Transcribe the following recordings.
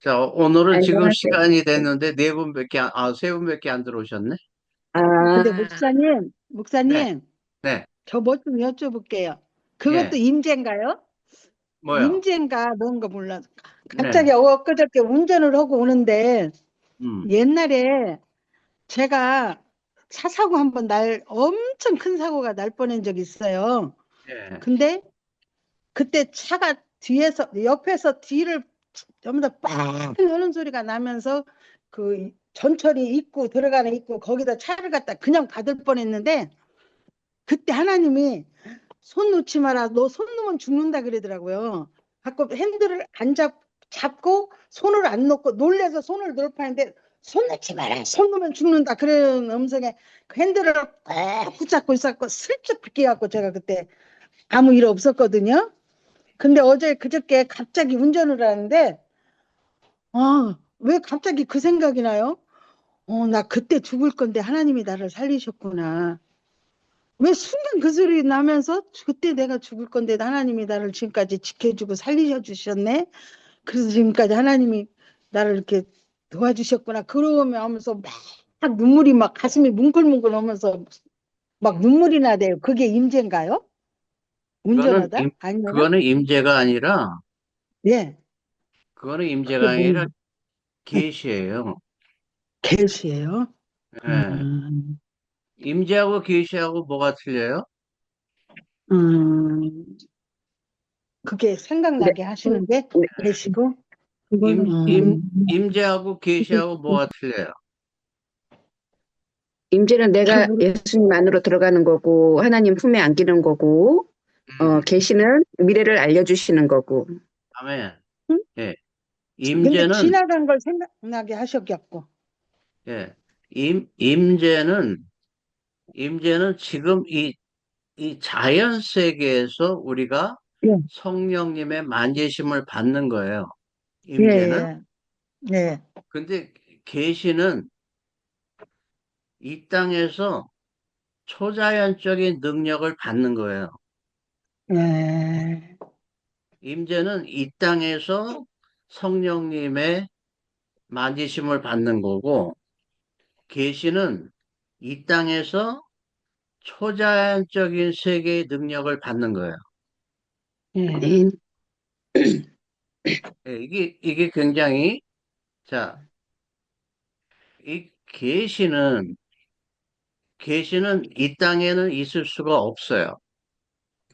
자, 오늘은 지금 안녕하세요. 시간이 됐는데 세 분밖에 안 들어오셨네? 아, 근데 목사님, 네, 목사님, 네, 저 뭐 좀 여쭤볼게요. 그것도 예, 임재인가요? 뭐요? 임재인가 뭔가 몰라. 네, 갑자기 엊그저께 운전을 하고 오는데 음, 옛날에 제가 차 사고 한번 엄청 큰 사고가 날 뻔한 적이 있어요. 예, 근데 그때 차가 뒤에서 옆에서 뒤를 전부 다빵 하는 소리가 나면서 그 전철이 있고 들어가는 있고 거기다 차를 갖다 그냥 받을 뻔했는데 그때 하나님이 손 놓지 마라. 너 손 놓으면 죽는다 그러더라고요. 갖고 핸들을 안 잡고 손을 안 놓고 놀래서 손을 놓을 뻔했는데 손 놓지 마라. 손 놓으면 죽는다. 그런 음성에 그 핸들을 꼭 붙잡고 있었고 슬쩍 비껴갖고 제가 그때 아무 일 없었거든요. 근데 어제 그저께 갑자기 운전을 하는데 왜 갑자기 그 생각이 나요? 나 그때 죽을 건데 하나님이 나를 살리셨구나. 왜 순간 그 소리 나면서 그때 내가 죽을 건데 하나님이 나를 지금까지 지켜주고 살리셔 주셨네. 그래서 지금까지 하나님이 나를 이렇게 도와주셨구나. 그러면 하면서 막 눈물이 막 가슴이 뭉클뭉클 하면서 막 눈물이 나대요. 그게 임재인가요? 그거는 운전하다? 아니면은? 그거는 임재가 아니라, 예. 그거는 그게 임재가 뭐, 아니라 계시예요. 계시예요? 예, 음, 임재하고 계시하고 뭐가 틀려요? 음, 그게 네, 생각나게 하시는데 네. 계시고, 임, 임, 음, 임재하고 계시하고 뭐가 틀려요? 임재는 잘 내가 모르, 예수님 안으로 들어가는 거고, 하나님 품에 안기는 거고, 음, 계시는 미래를 알려주시는 거고. 아멘. 응? 예, 근데 임재는, 지나간 걸 생각나게 하셨겠고, 예, 임재는 지금 이 자연 세계에서 우리가 예, 성령님의 만지심을 받는 거예요. 예, 임재는. 예, 예, 근데 계시는 이 땅에서 초자연적인 능력을 받는 거예요. 예, 임재는 이 땅에서 성령님의 만지심을 받는 거고, 계시는 이 땅에서 초자연적인 세계의 능력을 받는 거예요. 예, 아멘. 예, 이게 굉장히, 자, 이 계시는 이 땅에는 있을 수가 없어요.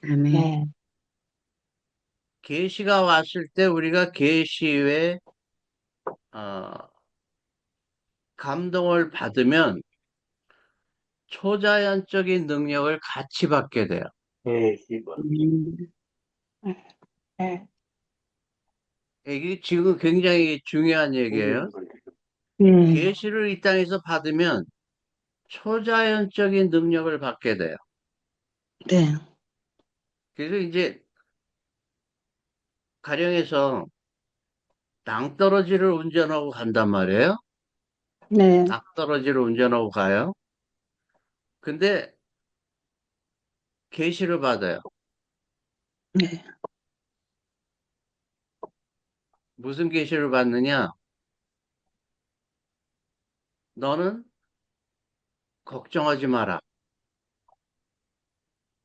아멘. 예, 계시가 왔을 때 우리가 계시의 어, 감동을 받으면 초자연적인 능력을 같이 받게 돼요. 음, 예, 이게 지금 굉장히 중요한 얘기예요. 예, 계시를 이 땅에서 받으면 초자연적인 능력을 받게 돼요. 네, 그래서 이제 가령에서 낭떠러지를 운전하고 간단 말이에요. 네, 낭떠러지를 운전하고 가요. 근데 계시를 받아요. 네, 무슨 계시를 받느냐? 너는 걱정하지 마라.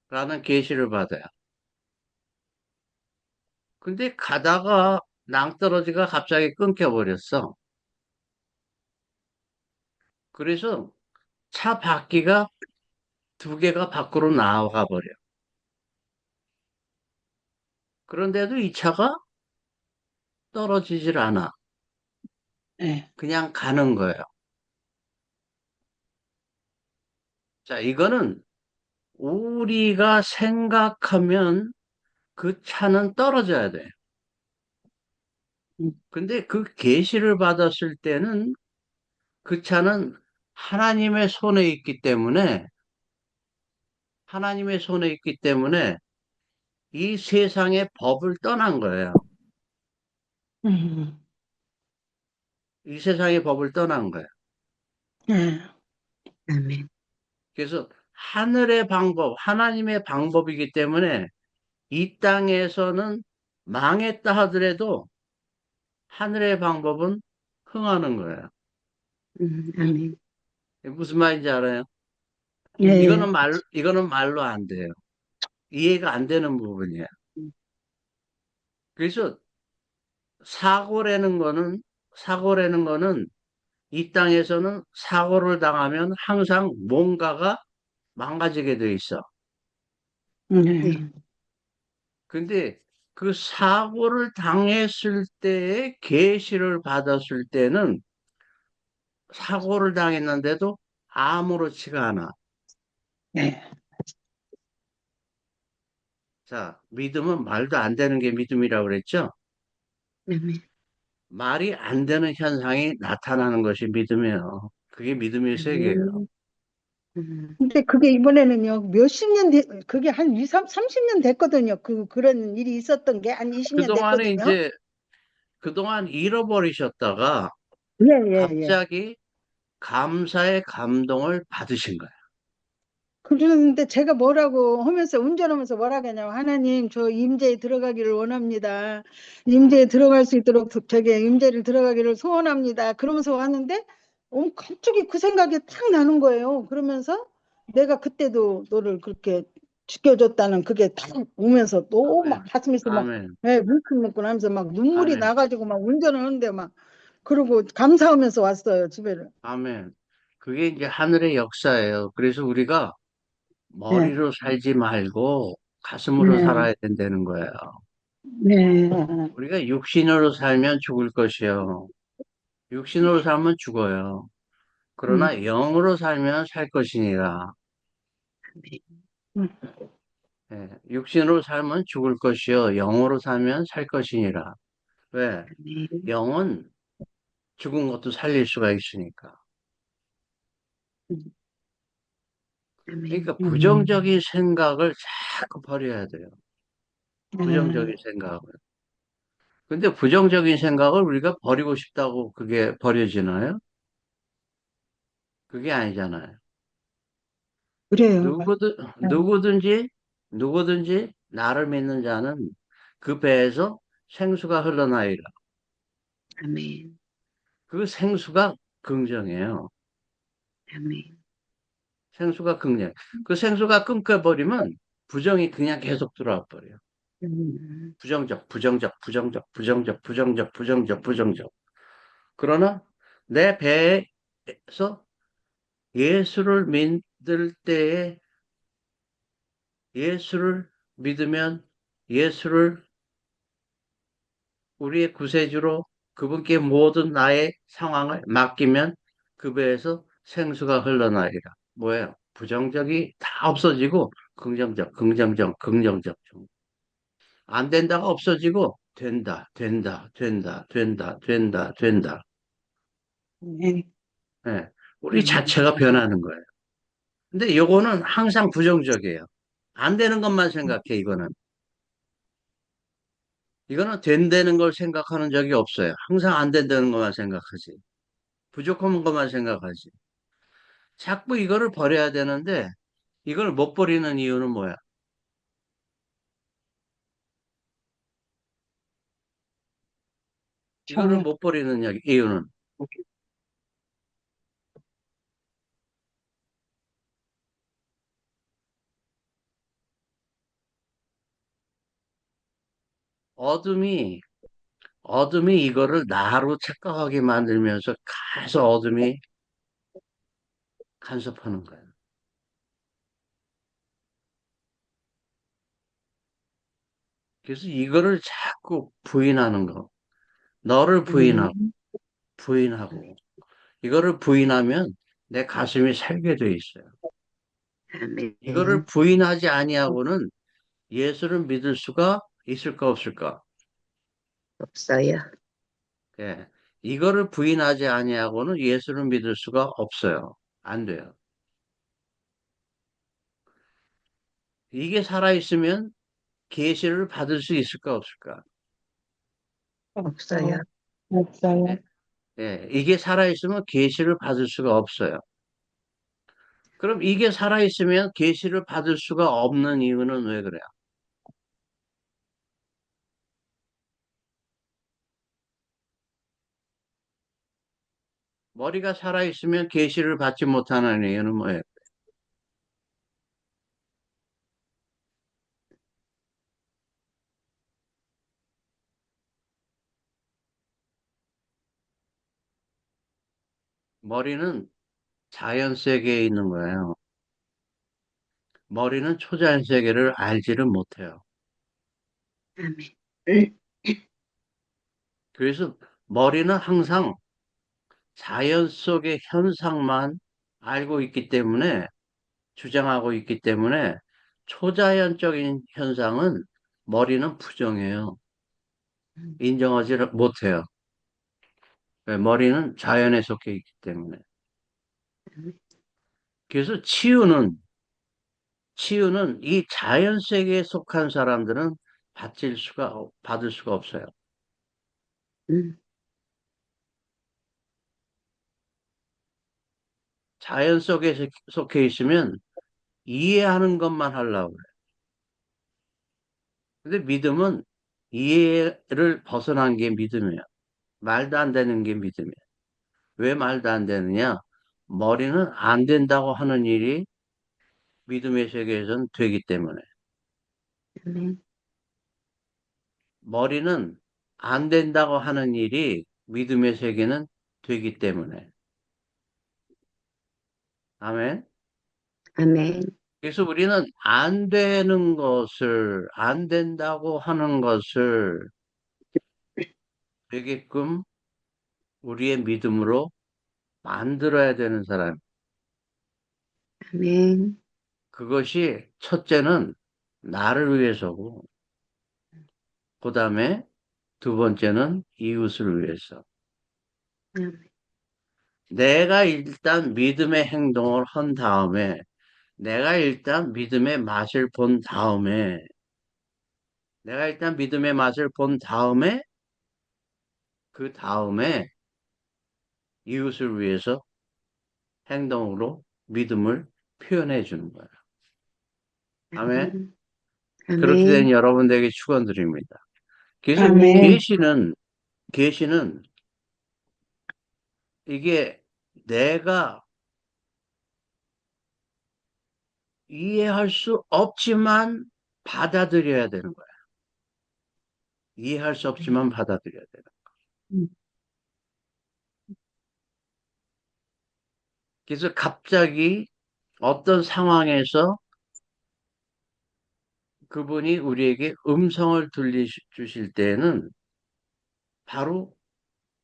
라는 계시를 받아요. 근데 가다가 낭떠러지가 갑자기 끊겨버렸어. 그래서 차 바퀴가 두 개가 밖으로 나와 버려. 그런데도 이 차가 떨어지질 않아. 네, 그냥 가는 거예요. 자, 이거는 우리가 생각하면 그 차는 떨어져야 돼. 음, 근데 그 계시를 받았을 때는 그 차는 하나님의 손에 있기 때문에 하나님의 손에 있기 때문에 이 세상의 법을 떠난 거예요. 음, 이 세상의 법을 떠난 거예요. 예, 아멘. 그래서 하늘의 방법, 하나님의 방법이기 때문에 이 땅에서는 망했다 하더라도 하늘의 방법은 흥하는 거예요. 아멘. 무슨 말인지 알아요? 예, 예. 이거는 말로 안 돼요. 이해가 안 되는 부분이에요. 음, 그래서 사고라는 거는, 사고라는 거는 이 땅에서는 사고를 당하면 항상 뭔가가 망가지게 돼 있어. 네, 예. 근데 그 사고를 당했을 때에 계시를 받았을 때는 사고를 당했는데도 아무렇지가 않아. 예. 자, 믿음은 말도 안 되는 게 믿음이라고 그랬죠? 아멘. 말이 안 되는 현상이 나타나는 것이 믿음이에요. 그게 믿음의 세계예요. 아멘. 음, 근데 그게 이번에는요, 몇십 년, 그게 한 2, 30년 됐거든요. 그런 일이 있었던 게 한 20년 그동안에 됐거든요. 이제, 그동안 잃어버리셨다가 예, 예, 예. 갑자기 감사의 감동을 받으신 거예요. 그러는데 제가 뭐라고 하면서 운전하면서 뭐라고 하냐면 하나님 저 임재에 들어가기를 원합니다. 임재에 들어갈 수 있도록 저게 임재를 들어가기를 소원합니다. 그러면서 왔는데 갑자기 그 생각이 탁 나는 거예요. 그러면서 내가 그때도 너를 그렇게 지켜줬다는 그게 탁 오면서 또 막 아멘, 가슴에서 막 아멘, 예, 물컹물컹 하면서 막 눈물이 아멘, 나가지고 막 운전을 하는데 막 그러고 감사하면서 왔어요 집에를. 아멘. 그게 이제 하늘의 역사예요. 그래서 우리가 네, 머리로 살지 말고 가슴으로 네, 살아야 된다는 거예요. 네, 우리가 육신으로 살면 죽을 것이요. 육신으로 살면 죽어요. 그러나 음, 영으로 살면 살 것이니라. 음, 예, 육신으로 살면 죽을 것이요. 영으로 살면 살 것이니라. 왜? 아멘. 영은 죽은 것도 살릴 수가 있으니까. 음, 아멘. 그러니까 음. 부정적인 생각을 자꾸 버려야 돼요. 부정적인 네. 생각을. 근데 부정적인 생각을 우리가 버리고 싶다고 그게 버려지나요? 그게 아니잖아요. 그래요. 누구든, 맞아요. 누구든지 나를 믿는 자는 그 배에서 생수가 흘러나오리라. 아멘. 그 생수가 긍정이에요. 아멘. 생수가 긍정. 그 생수가 끊겨버리면 부정이 그냥 계속 들어와 버려요. 음, 부정적. 그러나 내 배에서 예수를 믿을 때에 예수를 믿으면 예수를 우리의 구세주로 그분께 모든 나의 상황을 맡기면 그 배에서 생수가 흘러나리라. 뭐예요? 부정적이 다 없어지고 긍정적. 안 된다가 없어지고 된다. 네. 예. 우리 음, 자체가 변하는 거예요. 근데 요거는 항상 부정적이에요. 안 되는 것만 생각해, 이거는. 이거는 된다는 걸 생각하는 적이 없어요. 항상 안 된다는 것만 생각하지. 부족한 것만 생각하지. 자꾸 이거를 버려야 되는데, 이걸 못 버리는 이유는 뭐야? 이거를 저요. 못 버리는 이유는 어둠이, 어둠이 이거를 나로 착각하게 만들면서 계속 어둠이 간섭하는 거예요. 그래서 이거를 자꾸 부인하는 거. 너를 아멘. 부인하고. 이거를 부인하면 내 가슴이 살게 돼 있어요. 이거를 아멘. 부인하지 아니하고는 예수를 믿을 수가 있을까 없을까? 없어요. 예. 이거를 부인하지 아니하고는 예수를 믿을 수가 없어요. 안 돼요. 이게 살아있으면 계시를 받을 수 있을까 없을까? 없어요. 없어요. 예. 예. 이게 살아있으면 계시를 받을 수가 없어요. 그럼 이게 살아있으면 계시를 받을 수가 없는 이유는 왜 그래요? 머리가 살아있으면 계시를 받지 못하는 이유는 뭐예요? 머리는 자연 세계에 있는 거예요. 머리는 초자연 세계를 알지를 못해요. 아멘. 그래서 머리는 항상 자연 속의 현상만 알고 있기 때문에, 주장하고 있기 때문에, 초자연적인 현상은 머리는 부정해요. 인정하지 못해요. 왜? 머리는 자연에 속해 있기 때문에. 그래서 치유는 이 자연 세계에 속한 사람들은 받을 수가 없어요. 음, 자연 속에 속해 있으면 이해하는 것만 하려고 그래요. 근데 믿음은 이해를 벗어난 게 믿음이에요. 말도 안 되는 게 믿음이에요. 왜 말도 안 되느냐? 머리는 안 된다고 하는 일이 믿음의 세계에서는 되기 때문에. 아멘. 머리는 안 된다고 하는 일이 믿음의 세계는 되기 때문에. 아멘. 아멘. 그래서 우리는 안 된다고 하는 것을 되게끔 우리의 믿음으로 만들어야 되는 사람. 아멘. 그것이 첫째는 나를 위해서고, 그 다음에 두 번째는 이웃을 위해서. 아멘. 내가 일단 믿음의 행동을 한 다음에, 내가 일단 믿음의 맛을 본 다음에, 내가 일단 믿음의 맛을 본 다음에, 그 다음에 이웃을 위해서 행동으로 믿음을 표현해 주는 거예요. 아멘. 아멘. 그렇게 된 아멘. 여러분들에게 축원드립니다. 그래서 아멘. 계시는 이게 내가 이해할 수 없지만 받아들여야 되는 거야. 이해할 수 없지만 받아들여야 되는 거야. 음. 그래서 갑자기 어떤 상황에서 그분이 우리에게 음성을 들려주실 때에는 바로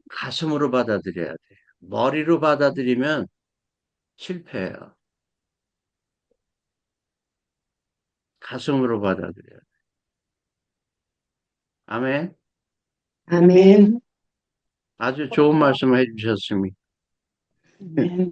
가슴으로 받아들여야 돼. 머리로 받아들이면 실패해요. 가슴으로 받아들여야 돼. 아멘. 아멘. 아주 좋은 말씀을 해주셨습니다. 아멘.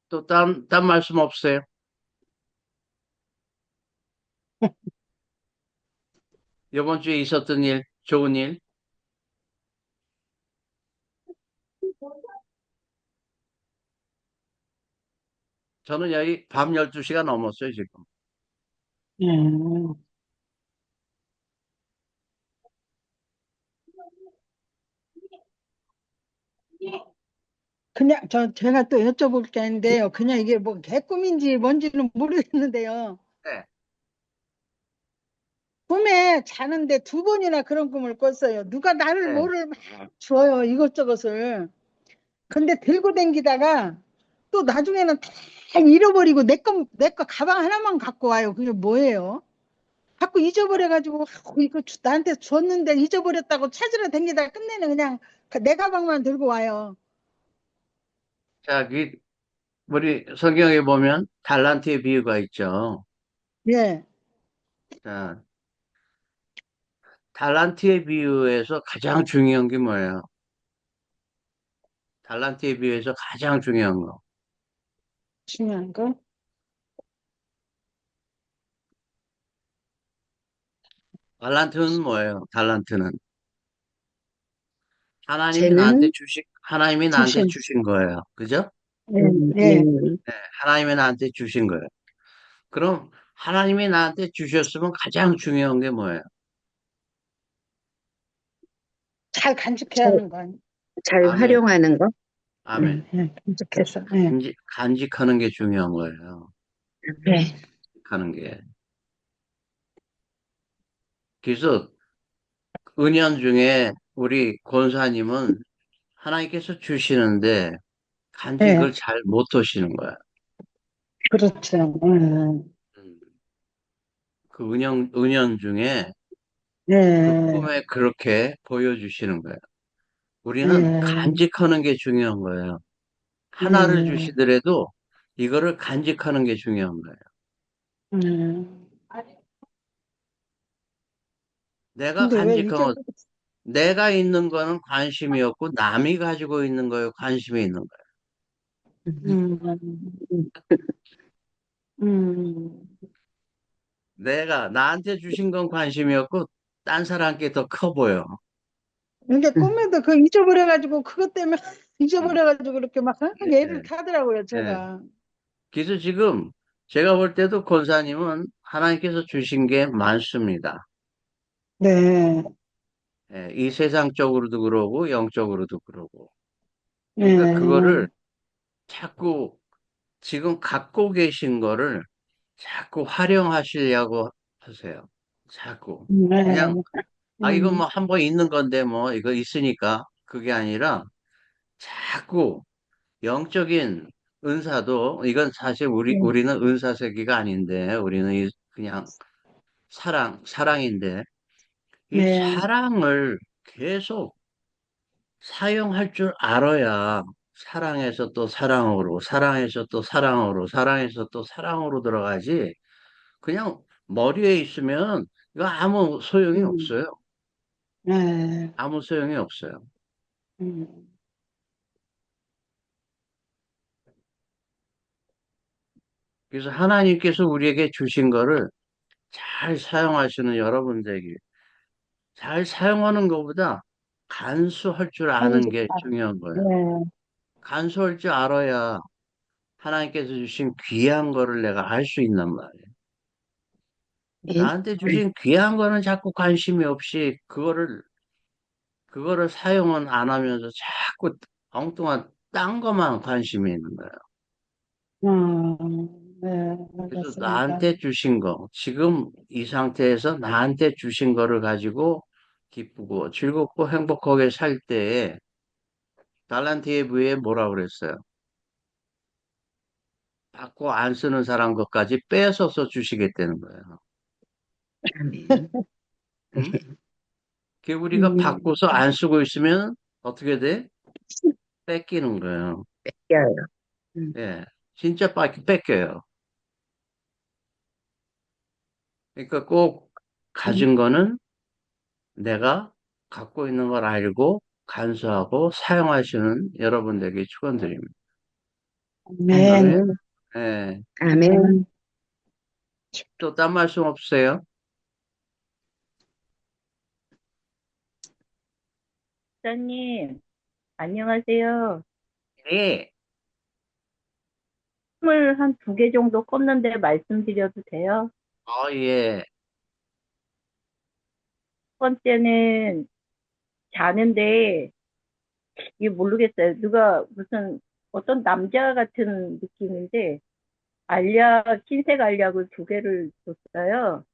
또 딴 말씀 없어요? 이번 주에 있었던 일, 좋은 일? 저는 여기 밤 12시가 넘었어요, 지금. 음. 그냥 제가 또 여쭤볼 게 있는데요. 그냥 이게 뭐 개꿈인지 뭔지는 모르겠는데요. 네, 꿈에 자는데 두 번이나 그런 꿈을 꿨어요. 누가 나를 네. 뭐를 막 줘요. 이것저것을. 근데 들고 댕기다가 또 나중에는 다 잃어버리고 내 거 가방 하나만 갖고 와요. 그게 뭐예요? 자꾸 잊어버려가지고 이거 나한테 줬는데 잊어버렸다고 찾으러 댕기다가 끝내는 그냥 내 가방만 들고 와요. 자, 우리 성경에 보면 달란트의 비유가 있죠. 예. 자, 달란트의 비유에서 가장 중요한 게 뭐예요? 달란트의 비유에서 가장 중요한 거. 중요한 거. 달란트는 뭐예요? 달란트는 쟤는, 하나님이 나한테 주신. 주신 거예요. 그죠? 예, 예, 예. 네, 하나님이 나한테 주신 거예요. 그럼 하나님이 나한테 주셨으면 가장 중요한 게 뭐예요? 잘 간직해야 잘, 하는 거 아니에요? 잘 아멘, 활용하는 거? 아멘. 예, 간직해서. 예. 간직하는 게 중요한 거예요. 예. 하는 게. 그래서 은연 중에 우리 권사님은 하나님께서 주시는데 예. 간직을 잘 못 하시는 거야. 그렇죠. 음, 그 은연 중에 예. 그 예. 꿈에 그렇게 보여주시는 거예요. 우리는 예. 간직하는 게 중요한 거예요. 하나를 예. 주시더라도 이거를 간직하는 게 중요한 거예요. 예. 내가 근데 왜 간직한 것, 잊어버렸어? 내가 있는 거는 관심이 없고 남이 가지고 있는 거에 관심이 있는 거예요. 음. 음. 내가 나한테 주신 건 관심이 없고 딴 사람께 더 커 보여. 이게 꿈에도 그 잊어버려가지고 그것 때문에 음, 잊어버려가지고 그렇게 막 애를 예, 타더라고요, 예. 제가. 그래서 지금 제가 볼 때도 권사님은 하나님께서 주신 게 많습니다. 네. 예, 이 세상적으로도 그러고 영적으로도 그러고. 그러니까 네. 그거를 자꾸 지금 갖고 계신 거를 자꾸 활용하시려고 하세요. 자꾸. 네. 그냥 이거 음. 뭐 한 번 있는 건데 뭐 이거 있으니까 그게 아니라 자꾸 영적인 은사도 이건 사실 우리는 은사 세계가 아닌데 우리는 그냥 사랑인데 이 네. 사랑을 계속 사용할 줄 알아야 사랑에서 또 사랑으로, 사랑에서 또 사랑으로, 사랑에서 또 사랑으로 들어가지. 그냥 머리에 있으면 이거 아무 소용이 음. 없어요. 네. 아무 소용이 없어요. 음. 그래서 하나님께서 우리에게 주신 거를 잘 사용하시는 여러분들에게 잘 사용하는 것보다 간수할 줄 아는 게 중요한 거예요. 네. 간수할 줄 알아야 하나님께서 주신 귀한 거를 내가 알 수 있단 말이에요. 예. 나한테 주신 귀한 거는 자꾸 관심이 없이 그거를 사용은 안 하면서 자꾸 엉뚱한 딴 것만 관심이 있는 거예요. 네. 그래서 알겠습니다. 나한테 주신 거, 지금 이 상태에서 나한테 주신 거를 가지고 기쁘고 즐겁고 행복하게 살 때에 달란트의 부에 뭐라 그랬어요? 받고 안 쓰는 사람 것까지 뺏어서 주시겠다는 거예요. 아멘. 응? 그 우리가 음. 받고서 안 쓰고 있으면 어떻게 돼? 뺏기는 거예요. 야, 음, 예, 진짜 뺏겨요. 그러니까 꼭 음. 가진 거는 내가 갖고 있는 걸 알고 간수하고 사용하시는 여러분들에게 축원드립니다. 아멘. 아멘. 예, 아멘. 또 딴 말씀 없으세요? 목사님, 안녕하세요. 예. 꿈을 한 두 개 정도 꿨는데 말씀드려도 돼요? 예. 첫 번째는 자는데, 이게 모르겠어요. 누가 무슨 어떤 남자 같은 느낌인데, 흰색 알약을 두 개를 줬어요.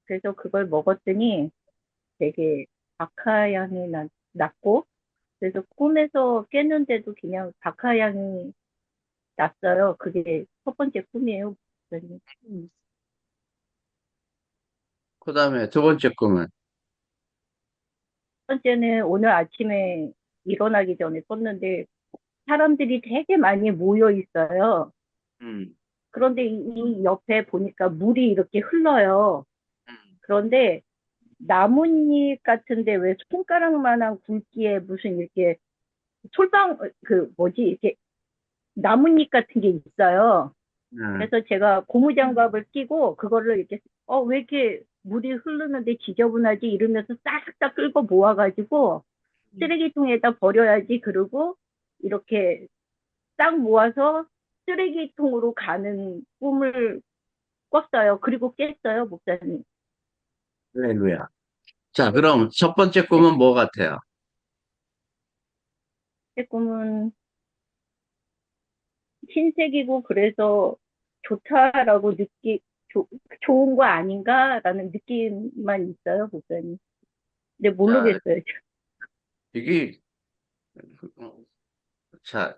그래서 그걸 먹었더니 되게 박하향이 났고, 그래서 꿈에서 깼는데도 그냥 박하향이 났어요. 그게 첫 번째 꿈이에요. 목사님. 그 다음에 두 번째 꿈은, 번째는 오늘 아침에 일어나기 전에 썼는데 사람들이 되게 많이 모여 있어요. 음, 그런데 이 옆에 보니까 물이 이렇게 흘러요. 음, 그런데 나뭇잎 같은데 왜 손가락만한 굵기에 무슨 이렇게 그 뭐지 이렇게 나뭇잎 같은 게 있어요. 음, 그래서 제가 고무장갑을 끼고 그거를 이렇게 왜 이렇게 물이 흐르는데 지저분하지 이러면서 싹싹 끌고 모아가지고 쓰레기통에다 버려야지. 그러고 이렇게 싹 모아서 쓰레기통으로 가는 꿈을 꿨어요. 그리고 깼어요, 목사님. 할렐루야. 자, 그럼 첫 번째 꿈은 뭐 같아요? 제 꿈은 흰색이고 그래서 좋다라고 좋은 거 아닌가라는 느낌만 있어요, 목사님. 근데 자, 모르겠어요. 이게, 어, 자,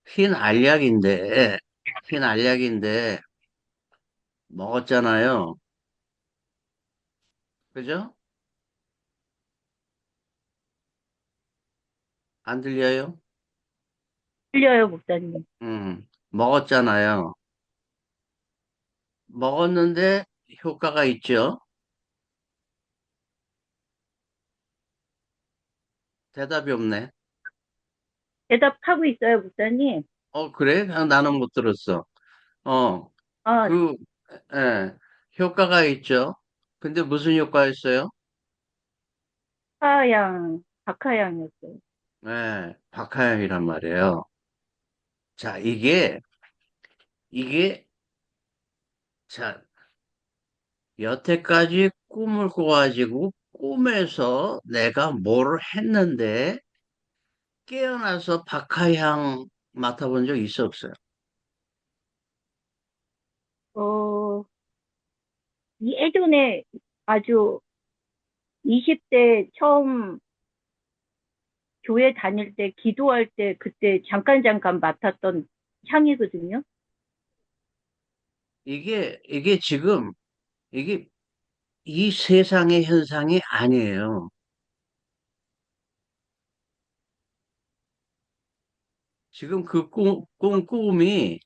흰 알약인데, 흰 알약인데, 먹었잖아요. 그죠? 안 들려요? 틀려요, 목사님. 먹었잖아요. 먹었는데 효과가 있죠? 대답이 없네. 대답하고 있어요, 목사님. 그래? 아, 나는 못 들었어. 어, 아, 그, 예, 효과가 있죠? 근데 무슨 효과 있어요? 박하향이었어요. 박하향이란 말이에요. 자, 이게, 자, 여태까지 꿈을 꿔가지고 꿈에서 내가 뭐를 했는데 깨어나서 박하향 맡아본 적 있어 없어요? 어, 예전에 아주 20대 처음 교회 다닐 때, 기도할 때, 그때 잠깐 맡았던 향이거든요. 이게 지금, 이게 이 세상의 현상이 아니에요. 지금 그 꿈이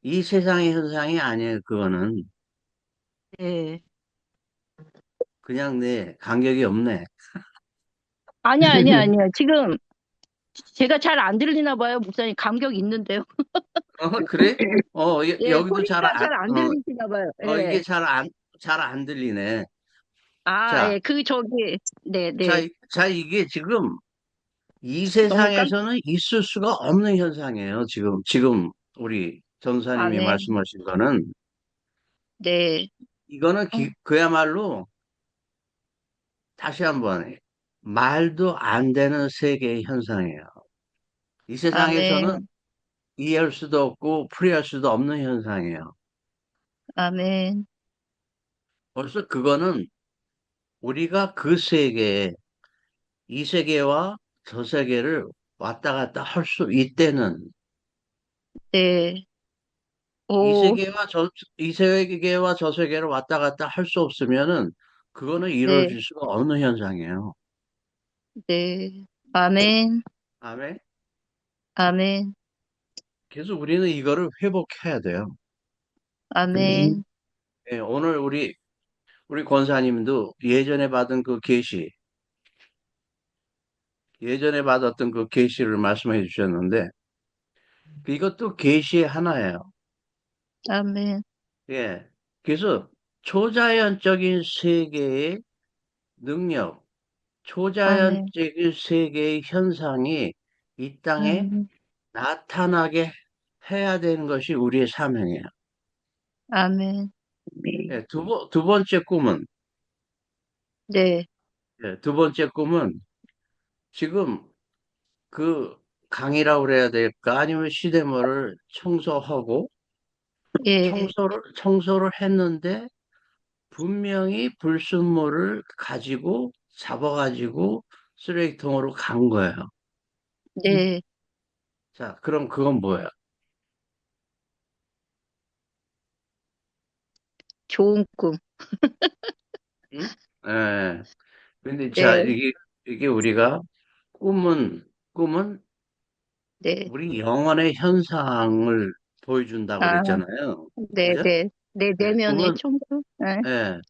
이 세상의 현상이 아니에요. 그거는 네. 그냥 내 간격이 없네. 아니야. 지금 제가 잘 안 들리나 봐요. 목사님 감격 있는데요. 그래? 예, 여기도 소리가 잘 안 들리시나 봐요. 이게 예. 잘 안 들리네. 아, 자, 예. 네. 이게 지금 이 너무 깜, 세상에서는 있을 수가 없는 현상이에요. 지금 우리 전사님이 아멘. 말씀하신 거는 네. 이거는 어, 그야말로 다시 한번 말도 안 되는 세계의 현상이에요. 이 세상에서는 아멘. 이해할 수도 없고 풀이할 수도 없는 현상이에요. 아멘. 벌써 그거는 우리가 그 세계에 이 세계와 저 세계를 왔다 갔다 할 수 있다는 네. 이 오, 세계와 이 세계와 저 세계를 왔다 갔다 할 수 없으면은 그거는 네. 이루어질 수가 없는 현상이에요. 네. 아멘. 아멘. 아멘. 그래서 우리는 이거를 회복해야 돼요. 아멘. 예, 오늘 우리 권사님도 예전에 받았던 그 계시를 말씀해 주셨는데 이것도 계시의 하나예요. 아멘. 예. 그래서 초자연적인 세계의 능력, 아멘. 초자연적인 세계의 현상이 이 땅에 아멘. 나타나게 해야 되는 것이 우리의 사명이에요. 아멘. 예, 두 번째 꿈은, 네. 두 번째 꿈은 지금 그 강이라고 그래야 될까? 아니면 시대물을 청소하고 예. 청소를 했는데 분명히 불순물을 가지고 잡아가지고 쓰레기통으로 간 거예요. 네. 자, 그럼 그건 뭐예요? 좋은 꿈. 응? 예. 근데 자, 네. 이게 우리가 꿈은 네. 우리 영혼의 현상을 보여준다고 아, 그랬잖아요. 네, 그죠? 네. 내 예, 내면의 총각. 네. 예,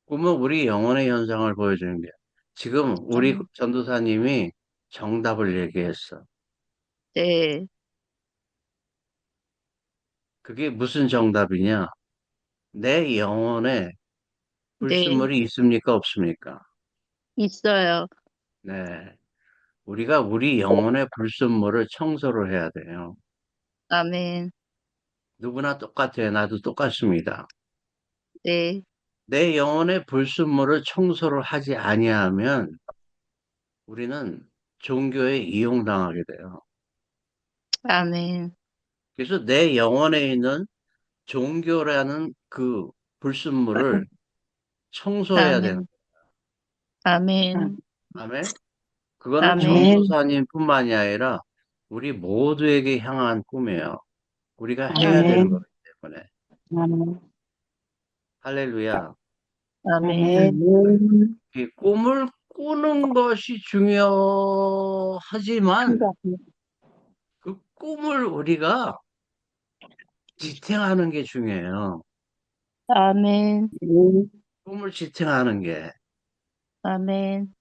꿈은 우리 영혼의 현상을 보여주는 게 지금 우리 음, 전도사님이 정답을 얘기했어. 네. 그게 무슨 정답이냐? 내 영혼에 네. 불순물이 있습니까? 없습니까? 있어요. 네. 우리가 우리 영혼의 불순물을 청소를 해야 돼요. 아멘. 누구나 똑같아요. 나도 똑같습니다. 네. 내 영혼의 불순물을 청소를 하지 아니하면 우리는 종교에 이용당하게 돼요. 아멘. 그래서 내 영혼에 있는 종교라는 그 불순물을 청소해야 되는 아멘. 아멘. 다음에 그거는 아멘. 전도사님뿐만이 아니라 우리 모두에게 향한 꿈이에요. 우리가 해야 되는 아멘. 거기 때문에. 할렐루야. 아멘. 이 꿈을 꾸는 것이 중요하지만 그 꿈을 우리가 지탱하는 게 중요해요. 아멘. 꿈을 지탱하는 게. 아멘.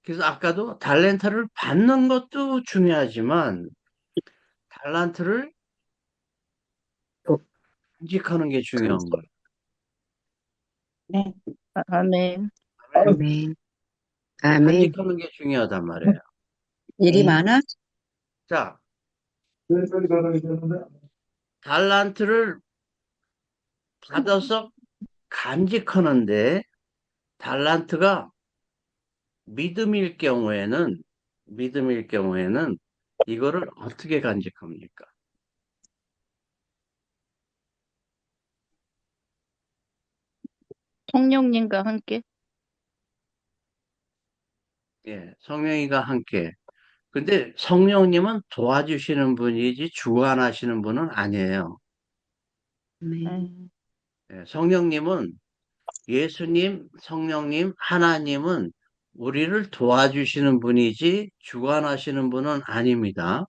그래서 아까도 달란트를 받는 것도 중요하지만 달란트를 간직하는 게 중요한 거예요. 아멘. 아멘. 아멘. 아멘. 간직하는 게 중요하단 말이에요. 일이 네. 많아? 자, 달란트를 받아서 간직하는데 달란트가 믿음일 경우에는 이거를 어떻게 간직합니까? 성령님과 함께. 예, 성령이가 함께. 근데 성령님은 도와주시는 분이지 주관하시는 분은 아니에요. 아멘. 음. 예, 성령님은 예수님, 성령님, 하나님은 우리를 도와주시는 분이지 주관하시는 분은 아닙니다.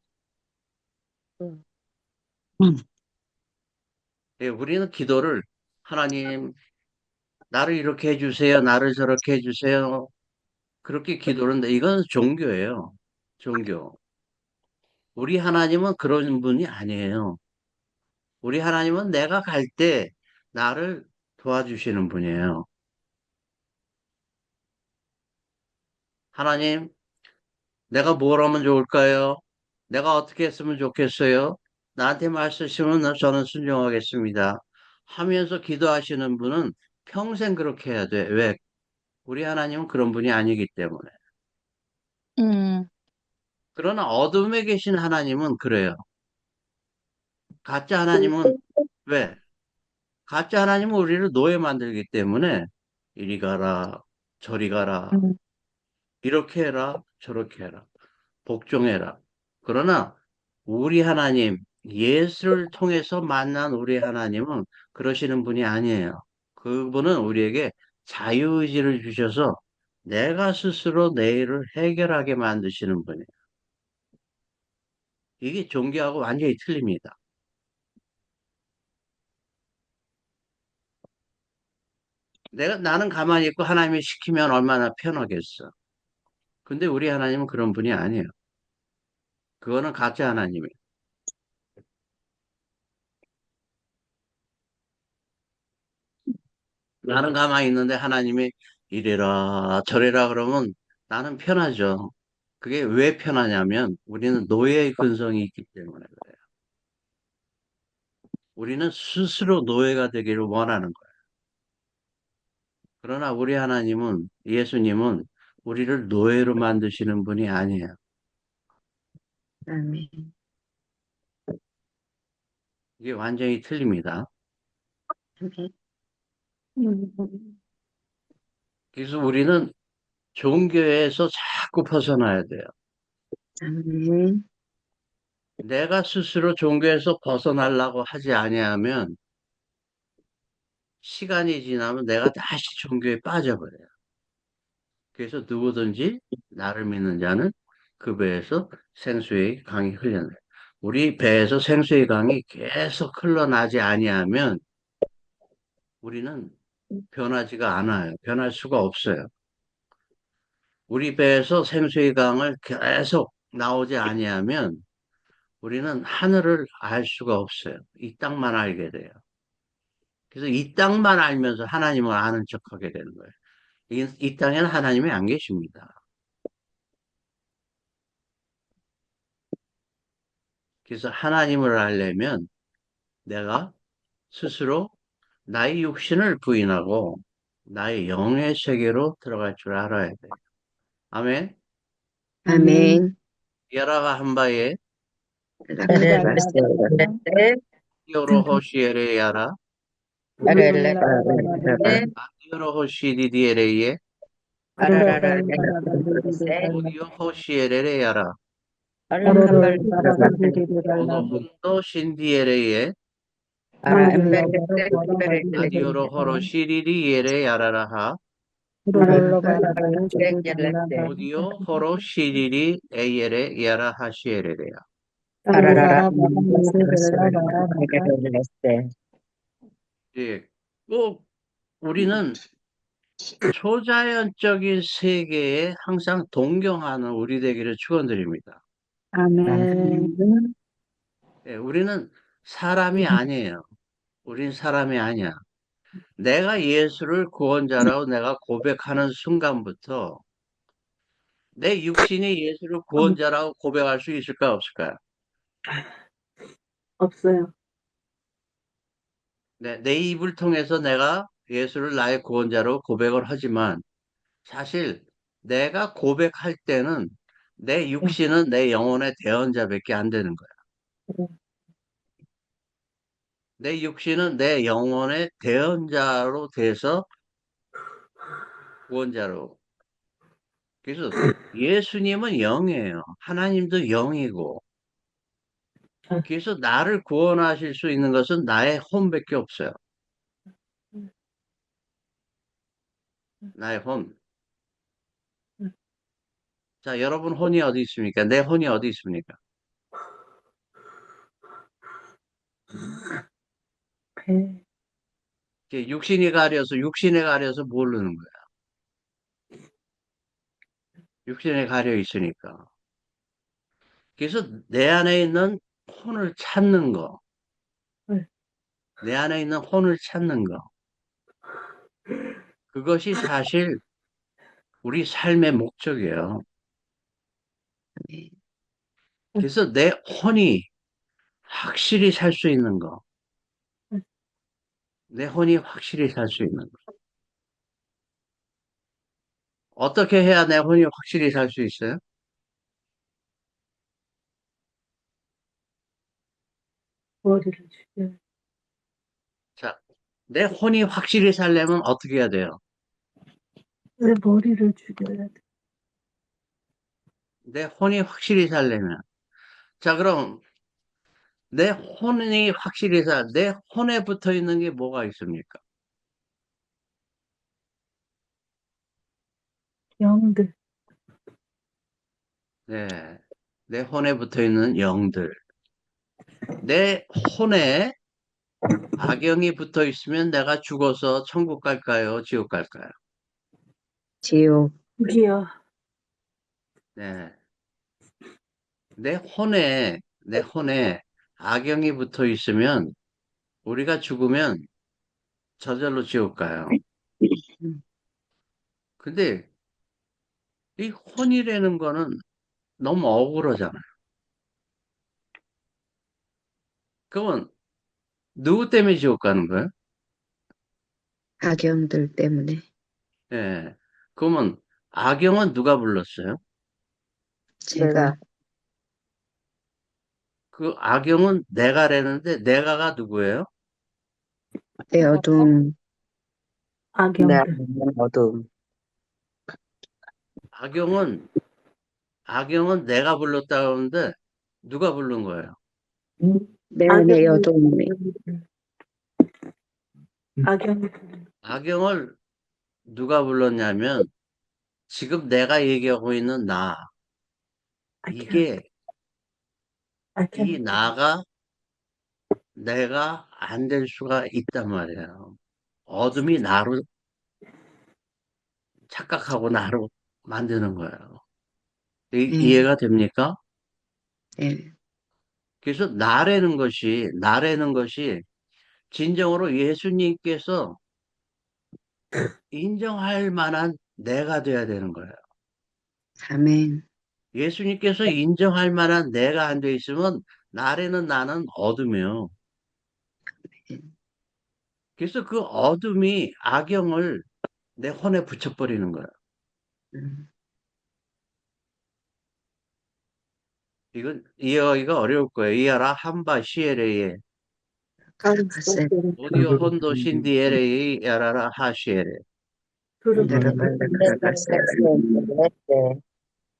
음. 예, 우리는 기도를 하나님, 나를 이렇게 해주세요. 나를 저렇게 해주세요. 그렇게 기도를 하는데 이건 종교예요. 종교. 우리 하나님은 그런 분이 아니에요. 우리 하나님은 내가 갈 때 나를 도와주시는 분이에요. 하나님, 내가 뭘 하면 좋을까요? 내가 어떻게 했으면 좋겠어요? 나한테 말씀하시면 저는 순종하겠습니다. 하면서 기도하시는 분은 평생 그렇게 해야 돼. 왜? 우리 하나님은 그런 분이 아니기 때문에. 음. 그러나 어둠에 계신 하나님은 그래요. 가짜 하나님은 왜? 가짜 하나님은 우리를 노예 만들기 때문에 이리 가라, 저리 가라, 음. 이렇게 해라, 저렇게 해라, 복종해라. 그러나 우리 하나님, 예수를 통해서 만난 우리 하나님은 그러시는 분이 아니에요. 그분은 우리에게 자유의지를 주셔서 내가 스스로 내 일을 해결하게 만드시는 분이에요. 이게 종교하고 완전히 틀립니다. 나는 가만히 있고 하나님이 시키면 얼마나 편하겠어. 근데 우리 하나님은 그런 분이 아니에요. 그거는 가짜 하나님이에요. 나는 가만히 있는데 하나님이 이래라 저래라 그러면 나는 편하죠. 그게 왜 편하냐면 우리는 노예의 근성이 있기 때문에 그래요. 우리는 스스로 노예가 되기를 원하는 거예요. 그러나 우리 하나님은, 예수님은 우리를 노예로 만드시는 분이 아니에요. 아멘. 이게 완전히 틀립니다. 아멘. 음. 그래서 우리는 종교에서 자꾸 벗어나야 돼요. 아멘. 내가 스스로 종교에서 벗어나려고 하지 아니하면 시간이 지나면 내가 다시 종교에 빠져버려요. 그래서 누구든지 나를 믿는 자는 그 배에서 생수의 강이 흘러나요. 우리 배에서 생수의 강이 계속 흘러나지 아니하면 우리는 변하지가 않아요. 변할 수가 없어요. 우리 배에서 생수의 강을 계속 나오지 아니하면 우리는 하늘을 알 수가 없어요. 이 땅만 알게 돼요. 그래서 이 땅만 알면서 하나님을 아는 척하게 되는 거예요. 이 땅에는 하나님이 안 계십니다. 그래서 하나님을 알려면 내가 스스로 나의 육신을 부인하고 나의 영의 세계로 들어갈 줄 알아야 돼. 아멘. 아멘. 야라가 한바에 요로호시에레 야라 안디오로호시디디에레이에 오디오호시에레레 야라 오노훈도 신디에레이에 아디오로호로시리리에레 야라라하 오디오호로시리리 에이에레 야라하시에레레야. 예, 꼭 우리는 초자연적인 세계에 항상 동경하는 우리 되기를 축원드립니다. 아멘. 예, 우리는 사람이 아니에요. 우린 사람이 아니야. 내가 예수를 구원자라고 내가 고백하는 순간부터 내 육신이 예수를 구원자라고 고백할 수 있을까 없을까요? 없어요. 내 입을 통해서 내가 예수를 나의 구원자로 고백을 하지만 사실 내가 고백할 때는 내 육신은 내 영혼의 대언자밖에 안 되는 거야. 내 육신은 내 영혼의 대언자로 돼서 구원자로. 그래서 예수님은 영이에요. 하나님도 영이고. 그래서 나를 구원하실 수 있는 것은 나의 혼밖에 없어요. 나의 혼. 자, 여러분 혼이 어디 있습니까? 내 혼이 어디 있습니까? 이게 육신에 가려서 모르는 거야. 육신에 가려 있으니까. 그래서 내 안에 있는 혼을 찾는 거. 내 안에 있는 혼을 찾는 거. 그것이 사실 우리 삶의 목적이에요. 그래서 내 혼이 확실히 살 수 있는 거. 내 혼이 확실히 살 수 있는 거. 어떻게 해야 내 혼이 확실히 살 수 있어요? 머리를 죽여. 자, 내 혼이 확실히 살려면 어떻게 해야 돼요? 내 머리를 죽여야 돼. 내 혼이 확실히 살려면. 자, 그럼 내 혼이 확실히 내 혼에 붙어 있는 게 뭐가 있습니까? 영들. 네. 내 혼에 붙어 있는 영들. 내 혼에 악영이 붙어 있으면 내가 죽어서 천국 갈까요? 지옥 갈까요? 지옥. 죽여. 네. 내 혼에 악영이 붙어 있으면 우리가 죽으면 저절로 지옥 가요. 근데 이 혼이라는 거는 너무 억울하잖아요. 그러면 누구 때문에 지옥 가는 거예요? 악영들 때문에. 예. 그러면 악영은 누가 불렀어요? 제가. 그 악영은 내가라는데 내가가 누구예요? 내 어둠. 악영들. 어둠. 악영은 내가 불렀다고 하는데 누가 부른 거예요? 내 악영들. 어둠. 악영들. 악영을 누가 불렀냐면 지금 내가 얘기하고 있는 나. 이게 이 나가 내가 안 될 수가 있단 말이에요. 어둠이 나로 착각하고 나로 만드는 거예요. 이해가 됩니까? 네. 그래서 나라는 것이 진정으로 예수님께서 인정할 만한 내가 돼야 되는 거예요. 아멘. 예수님께서 인정할 만한 내가 안 돼 있으면 날에는 나는 어둠이요. 그래서 그 어둠이 악영을 내 혼에 붙여버리는 거야. 음, 이건 이해하기가 어려울 거예요. 이해라 한바 시에레에 글쎄, 오디오 혼도 신디에레이 야라라 하시에레. 내려갈라 그럴까세.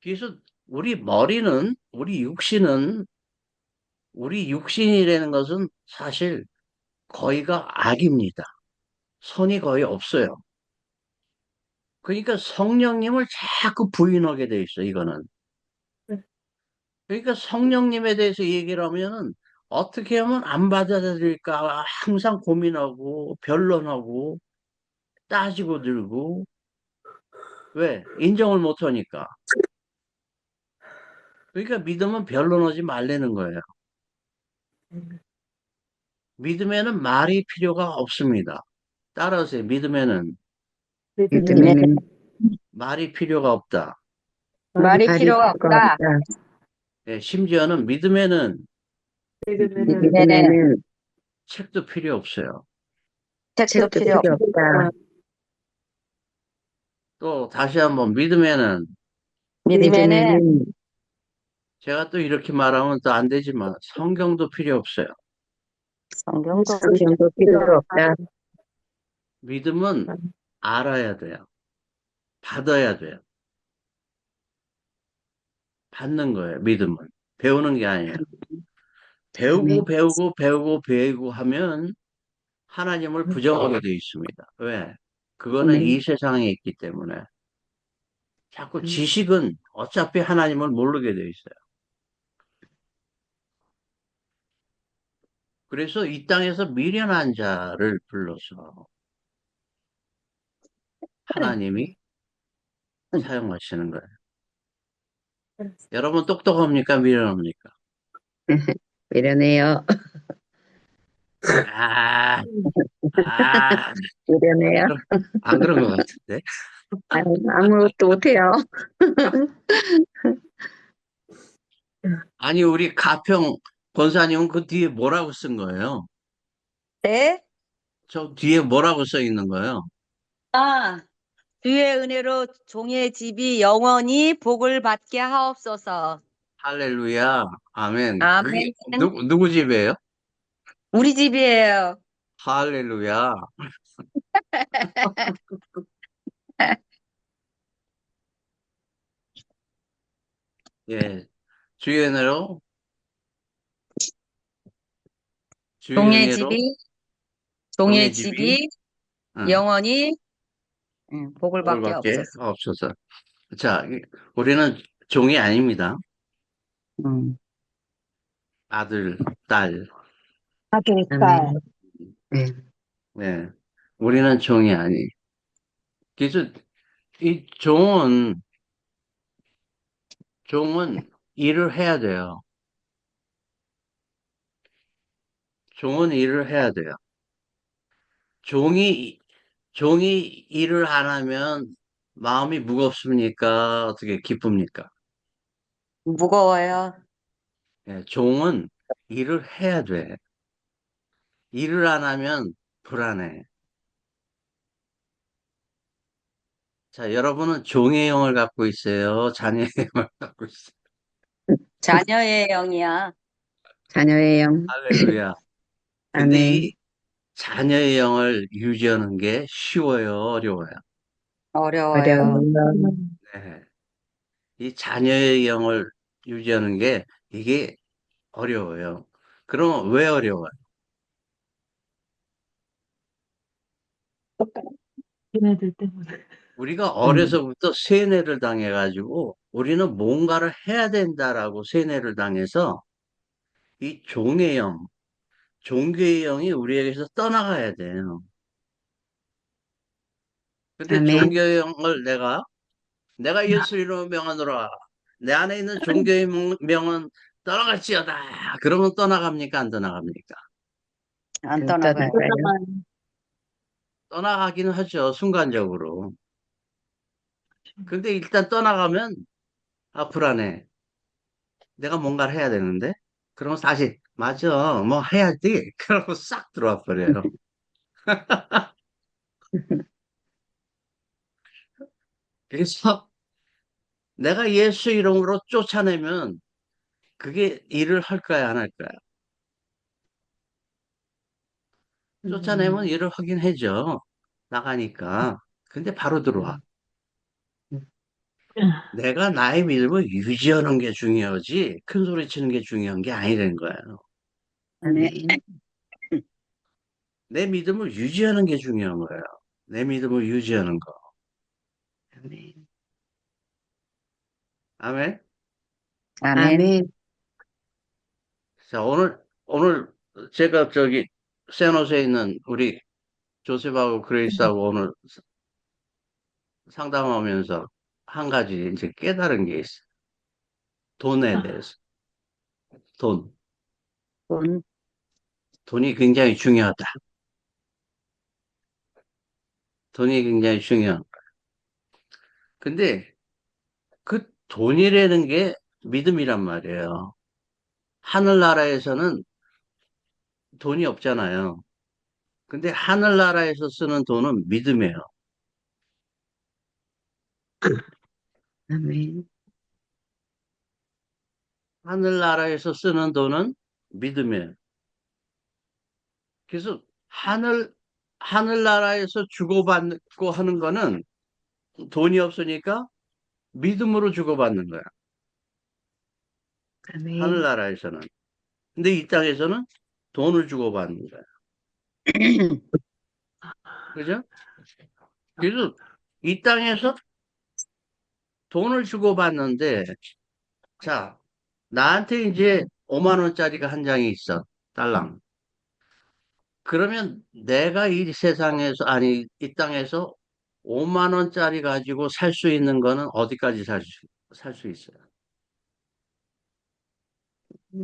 그래서 우리 머리는 우리 육신이라는 것은 사실 거의가 악입니다. 선이 거의 없어요. 그러니까 성령님을 자꾸 부인하게 돼 있어, 이거는. 그러니까 성령님에 대해서 얘기를 하면은 어떻게 하면 안 받아들일까 항상 고민하고 변론하고 따지고 들고 왜? 인정을 못 하니까. 그러니까 믿음은 변론하지 말라는 거예요. 믿음에는 말이 필요가 없습니다. 따라하세요. 믿음에는 믿음에는 말이 필요가 없다. 말이 말이 필요가 필요가 없다. 없다. 예, 심지어는 믿음에는 믿음에는 책도 필요 없어요. 책도 책도 필요 필요 없다. 없다. 또 다시 한번 믿음에는 믿음에는 믿음에는 제가 또 이렇게 말하면 또 안 되지만 성경도 필요 없어요. 성경도 성경도 필요 없다. 믿음은 알아야 돼요. 받아야 돼요. 받는 거예요. 믿음은. 배우는 게 아니에요. 배우고 아멘. 배우고 배우고 배우고 하면 하나님을 부정하게 되어 있습니다. 왜? 그거는 이 아멘. 세상에 있기 때문에. 자꾸 음, 지식은 어차피 하나님을 모르게 되어 있어요. 그래서 이 땅에서 미련한 자를 불러서 하나님이 사용하시는 거예요. 여러분 똑똑합니까? 미련합니까? 미련해요. 아, 아, 안 미련해요. 그런, 안 그런 것 같은데. 아무것도 못해요. 아니, 우리 가평 권사님은 그 뒤에 뭐라고 쓴 거예요? 네? 저 뒤에 뭐라고 써 있는 거예요? 아, 주의 은혜로 종의 집이 영원히 복을 받게 하옵소서. 할렐루야. 아멘. 그게 아멘. 누구 집이에요? 우리 집이에요. 할렐루야. 예. 주의 은혜로, 주의 종의 은혜로, 집이 종의 종의 집이, 집이 어, 영원히 복을 복을 받게 받게 하옵소서. 하옵소서. 자, 우리는 종이 아닙니다. 음. 아들, 딸. 아들, 딸. 아멘. 네. 네. 우리는 종이 아니. 그래서 이 종은 일을 해야 돼요. 종은 일을 해야 돼요. 종이, 종이 일을 안 하면 마음이 무겁습니까? 어떻게 기쁩니까? 무거워요. 예, 종은 일을 해야 돼. 일을 안 하면 불안해. 자, 여러분은 종의 영을 갖고 있어요. 자녀의 영을 갖고 있어요. 자녀의 영이야. 자녀의 영. 할렐루야. 근데 아멘. 이 자녀의 영을 유지하는 게 쉬워요, 어려워요? 어려워요. 어려워요. 네. 이 자녀의 영을 유지하는 게 이게 어려워요. 그럼 왜 어려워요? 걔네들 때문에. 우리가 음, 어려서부터 세뇌를 당해가지고 우리는 뭔가를 해야 된다라고 세뇌를 당해서 이 종의 영, 종교의 영이 우리에게서 떠나가야 돼요. 근데 아멘. 종교의 영을 내가 예수 이름으로 명하노라. 내 안에 있는 종교의 명은 떠나갈지어다. 그러면 떠나갑니까? 안 떠나갑니까? 안 안 떠나가요. 떠나가요. 떠나가기는 하죠. 순간적으로. 근데 일단 떠나가면 불안해. 내가 뭔가를 해야 되는데. 그럼 다시, 맞아, 뭐 해야지. 그러고 싹 들어와 버려요. 그래서 내가 예수 이름으로 쫓아내면 그게 일을 할까요, 안 할까요? 쫓아내면 음, 일을 하긴 해죠. 나가니까. 근데 바로 들어와. 음, 음. 내가 나의 믿음을 유지하는 게 중요하지, 큰 소리 치는 게 중요한 게 아니라는 거예요. 아멘. 내 믿음을 유지하는 게 중요한 거예요. 내 믿음을 유지하는 거. 아멘. 아멘. 아멘. 아멘. 자, 오늘 제가 저기 샌호세에 있는 우리 조셉하고 그레이스하고 오늘 상담하면서 한 가지 이제 깨달은 게 있어요. 돈에 대해서. 돈. 돈. 돈이 굉장히 중요하다. 돈이 굉장히 중요한. 근데 그 돈이라는 게 믿음이란 말이에요. 하늘나라에서는 돈이 없잖아요. 근데 하늘나라에서 쓰는 돈은 믿음이에요. 아멘. 하늘나라에서 쓰는 돈은 믿음이에요. 그래서 하늘나라에서 주고받고 하는 거는 돈이 없으니까 믿음으로 주고받는 거야. 아멘. 하늘나라에서는. 근데 이 땅에서는 돈을 주고받는 거야. 그죠? 그래서 이 땅에서 돈을 주고받는데, 자, 나한테 이제 5만 원짜리가 한 장이 있어. 달랑. 그러면 내가 이 세상에서, 아니, 이 땅에서 5만 원짜리 가지고 살 수 있는 거는 어디까지 살 수 있어요?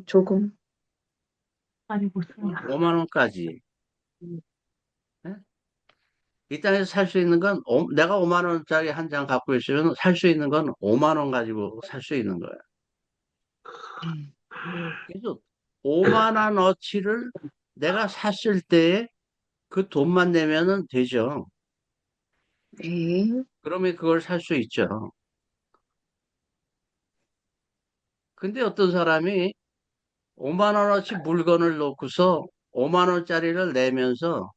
조금. 5만 원까지. 예? 이 땅에서 살 수 있는 건, 내가 5만 원짜리 한 장 갖고 있으면 살 수 있는 건 5만 원 가지고 살 수 있는 거예요. 네. 그래서 5만 원어치를 내가 샀을 때에 그 돈만 내면은 되죠. 네. 그러면 그걸 살 수 있죠. 근데 어떤 사람이 5만 원어치 물건을 놓고서 5만 원짜리를 내면서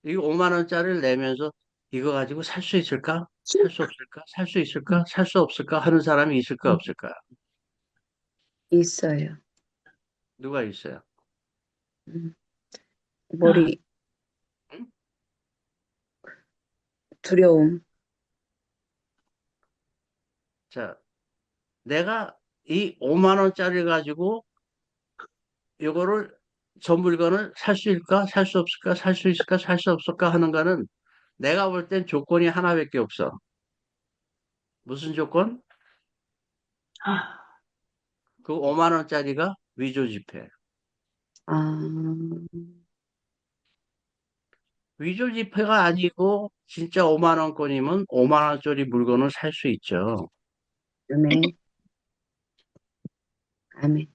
이 5만 원짜리를 내면서 이거 가지고 살 수 있을까? 살 수 없을까? 살 수 있을까? 살 수 없을까? 하는 사람이 있을까? 없을까? 있어요. 누가 있어요? 음, 머리, 응? 두려움. 자, 내가 이 5만 원짜리 가지고 이거를 저 물건을 살 수 있을까? 살 수 없을까? 살 수 있을까? 살 수 없을까? 하는 거는 내가 볼 땐 조건이 하나밖에 없어. 무슨 조건? 그 5만 원짜리가 위조 지폐. 아, 위조 지폐가 아니고 진짜 5만 원권이면 5만 원짜리 물건을 살 수 있죠. 아멘. 아멘.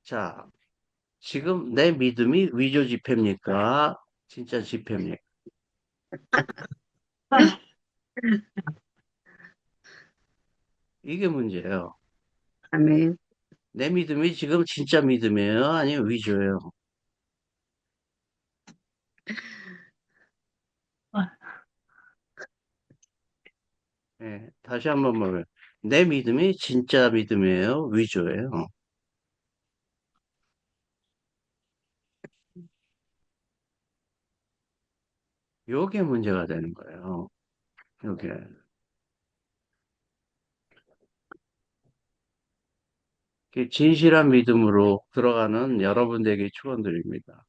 자, 지금 내 믿음이 위조 지폐입니까? 진짜 지폐입니까? 이게 문제예요. 아멘. 내 믿음이 지금 진짜 믿음이에요? 아니면 위조예요? 예, 다시 한번 말해요. 내 믿음이 진짜 믿음이에요? 위조예요? 요게 문제가 되는 거예요. 요게. 진실한 믿음으로 들어가는 여러분들에게 축원드립니다.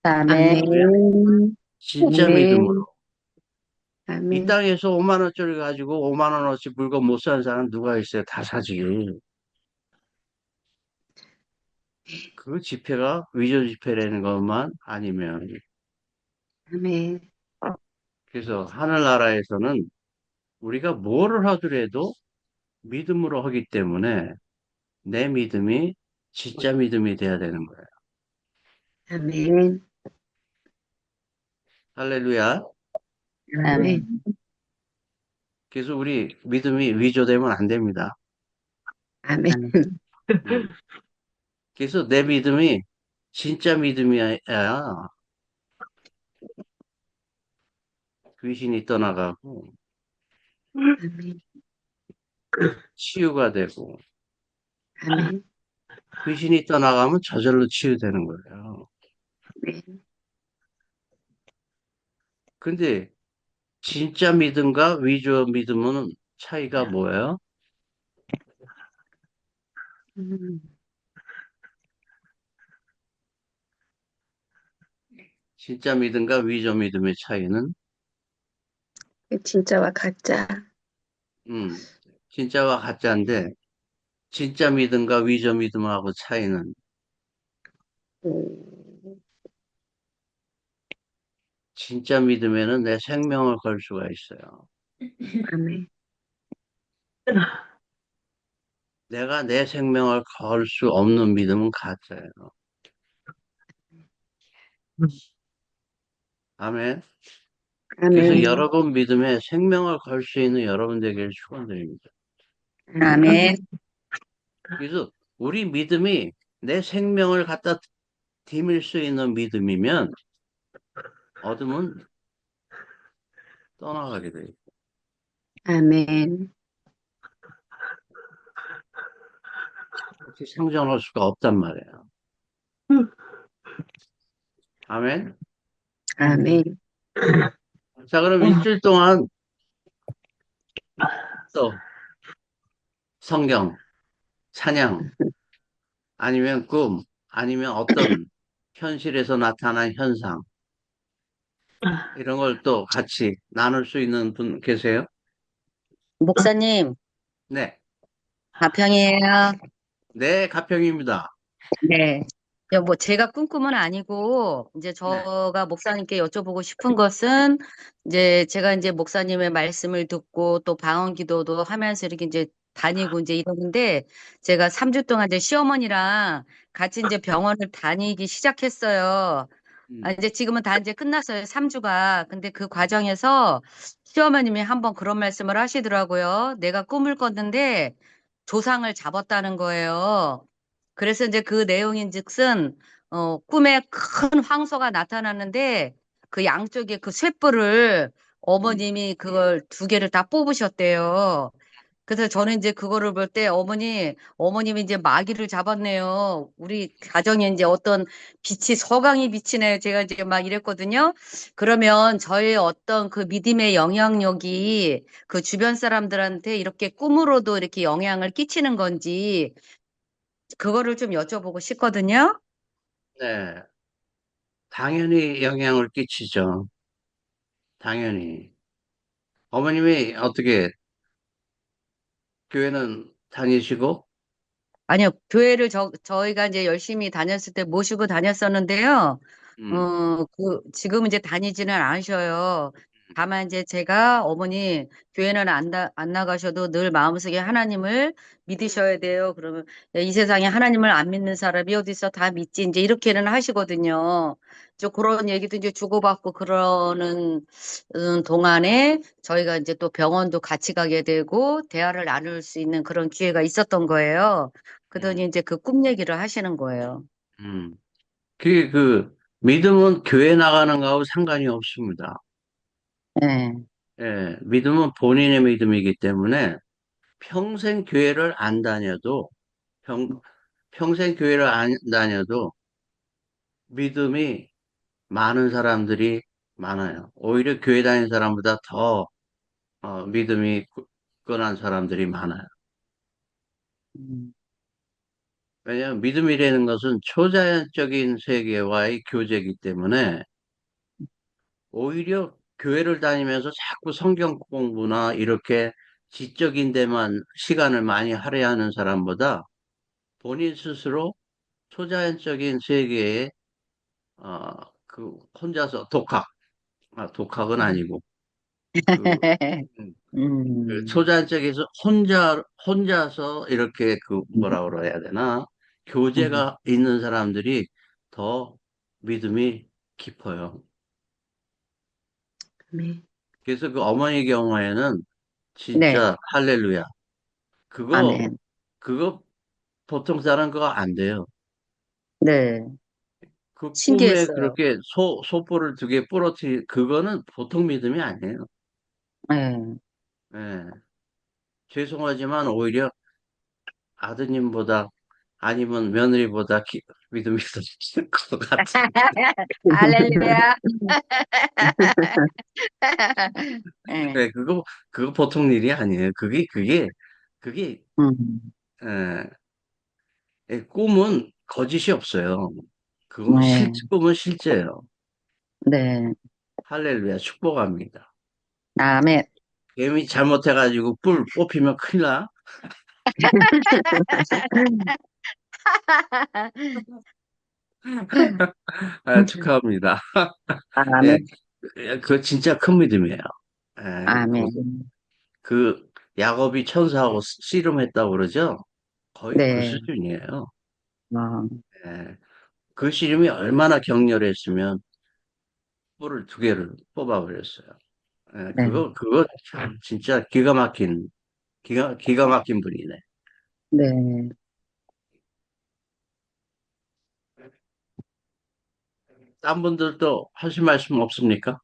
아멘. 할렐루야. 아멘. 진짜 믿음으로. 아멘. 이 아멘. 땅에서 5만 원짜리 가지고 5만 원어치 물건 못 사는 사람 누가 있어요? 다 사지. 그 지폐가 위조 지폐라는 것만 아니면. 아멘. 그래서 하늘나라에서는 우리가 뭐를 하더라도 믿음으로 하기 때문에 내 믿음이 진짜 믿음이 돼야 되는 거예요. 아멘. 할렐루야. 아멘. 그래서 우리 믿음이 위조되면 안 됩니다. 아멘. 음. 그래서 내 믿음이 진짜 믿음이야. 귀신이 떠나가고 아멘. 치유가 되고 아멘. 귀신이 떠나가면 저절로 치유되는 거예요. 아멘. 근데 진짜 믿음과 위조 믿음은 차이가 뭐예요? 음, 진짜 믿음과 위조 믿음의 차이는 진짜와 가짜. 음, 진짜와 가짜인데 진짜 믿음과 위조 믿음하고 차이는 음, 진짜 믿음에는 내 생명을 걸 수가 있어요. 아멘. 내가 내 생명을 걸 수 없는 믿음은 가짜예요. 아멘. 그래서 아멘. 여러분 믿음에 생명을 걸 수 있는 여러분 되기를 축원드립니다. 아멘. 그래서 우리 믿음이 내 생명을 갖다 디밀 수 있는 믿음이면 어둠은 떠나가게 돼요. 아멘. 그렇게 생존할 수가 없단 말이에요. 아멘. 아멘. 자, 그럼 일주일 동안 또 성경, 찬양, 아니면 꿈, 아니면 어떤 현실에서 나타난 현상, 이런 걸 또 같이 나눌 수 있는 분 계세요? 목사님, 네. 가평이에요. 네, 가평입니다. 네. 뭐 제가 꿈꾸은 아니고 이제 네. 제가 목사님께 여쭤보고 싶은 것은 이제 제가 이제 목사님의 말씀을 듣고 또 방언 기도도 하면서 이렇게 이제 다니고 이제 이러는데 제가 3주 동안 이제 시어머니랑 같이 이제 병원을 다니기 시작했어요. 이제 지금은 다 이제 끝났어요. 3주가. 근데 그 과정에서 시어머님이 한번 그런 말씀을 하시더라고요. 내가 꿈을 꿨는데 조상을 잡았다는 거예요. 그래서 이제 그 내용인즉슨 꿈에 큰 황소가 나타났는데 그 양쪽에 그 쇳불을 어머님이 그걸 두 개를 다 뽑으셨대요. 그래서 저는 이제 그거를 볼 때 어머님이 이제 마귀를 잡았네요. 우리 가정에 이제 어떤 빛이 서강이 비치네. 제가 이제 막 이랬거든요. 그러면 저의 어떤 그 믿음의 영향력이 그 주변 사람들한테 이렇게 꿈으로도 이렇게 영향을 끼치는 건지 그거를 좀 여쭤보고 싶거든요. 네. 당연히 영향을 끼치죠. 당연히. 어머님이 어떻게 교회는 다니시고, 아니요, 교회를 저희가 이제 열심히 다녔을 때 모시고 다녔었는데요. 음, 지금 이제 다니지는 않으셔요. 다만 이제 제가 어머니 교회는 안 나가셔도 늘 마음속에 하나님을 믿으셔야 돼요. 그러면 이 세상에 하나님을 안 믿는 사람이 어디 있어 다 믿지 이제 이렇게는 하시거든요. 저 그런 얘기도 이제 주고받고 그러는 동안에 저희가 이제 또 병원도 같이 가게 되고 대화를 나눌 수 있는 그런 기회가 있었던 거예요. 그러더니 음, 이제 그 꿈 얘기를 하시는 거예요. 음. 그, 믿음은 교회 나가는 거하고 상관이 없습니다. 네. 예, 믿음은 본인의 믿음이기 때문에 평생 교회를 안 다녀도, 평생 교회를 안 다녀도 믿음이 많은 사람들이 많아요. 오히려 교회 다니는 사람보다 더 믿음이 굳건한 사람들이 많아요. 음, 왜냐하면 믿음이라는 것은 초자연적인 세계와의 교제이기 때문에 오히려 교회를 다니면서 자꾸 성경 공부나 이렇게 지적인 데만 시간을 많이 할애하는 사람보다 본인 스스로 초자연적인 세계에 그 혼자서 독학은 아니고 그 그 음, 초자연적에서 혼자서 이렇게 그 뭐라 그래야 되나? 음, 교제가 있는 사람들이 더 믿음이 깊어요. 아멘. 그래서 그 어머니 경우에는 네, 진짜 할렐루야. 그거, 아멘. 그거 보통 사람 그거 안 돼요. 네, 그 꿈에 신기했어요. 그렇게 소포를 2개 그거는 보통 믿음이 아니에요. 네. 예. 죄송하지만 오히려 아드님보다 아니면 며느리보다 믿음이 더 있을 것 같아. 할렐루야. 네. 네, 그거 보통 일이 아니에요. 그게, 음, 에, 꿈은 거짓이 없어요. 네, 꿈은 실제예요. 네. 할렐루야, 축복합니다. 아멘. 개미 잘못해가지고 뿔 뽑히면 큰일 나. 아, 축하합니다. 예, 아멘. 그거 진짜 큰 믿음이에요. 예, 아멘. 그, 야곱이 천사하고 씨름했다고 그러죠? 거의 그 네. 수준이에요. 어, 예, 그 씨름이 얼마나 격렬했으면 뿔을 2개를 뽑아버렸어요. 예, 네. 그거 참 진짜 기가 막힌 분이네. 네. 딴 분들도 하실 말씀 없습니까?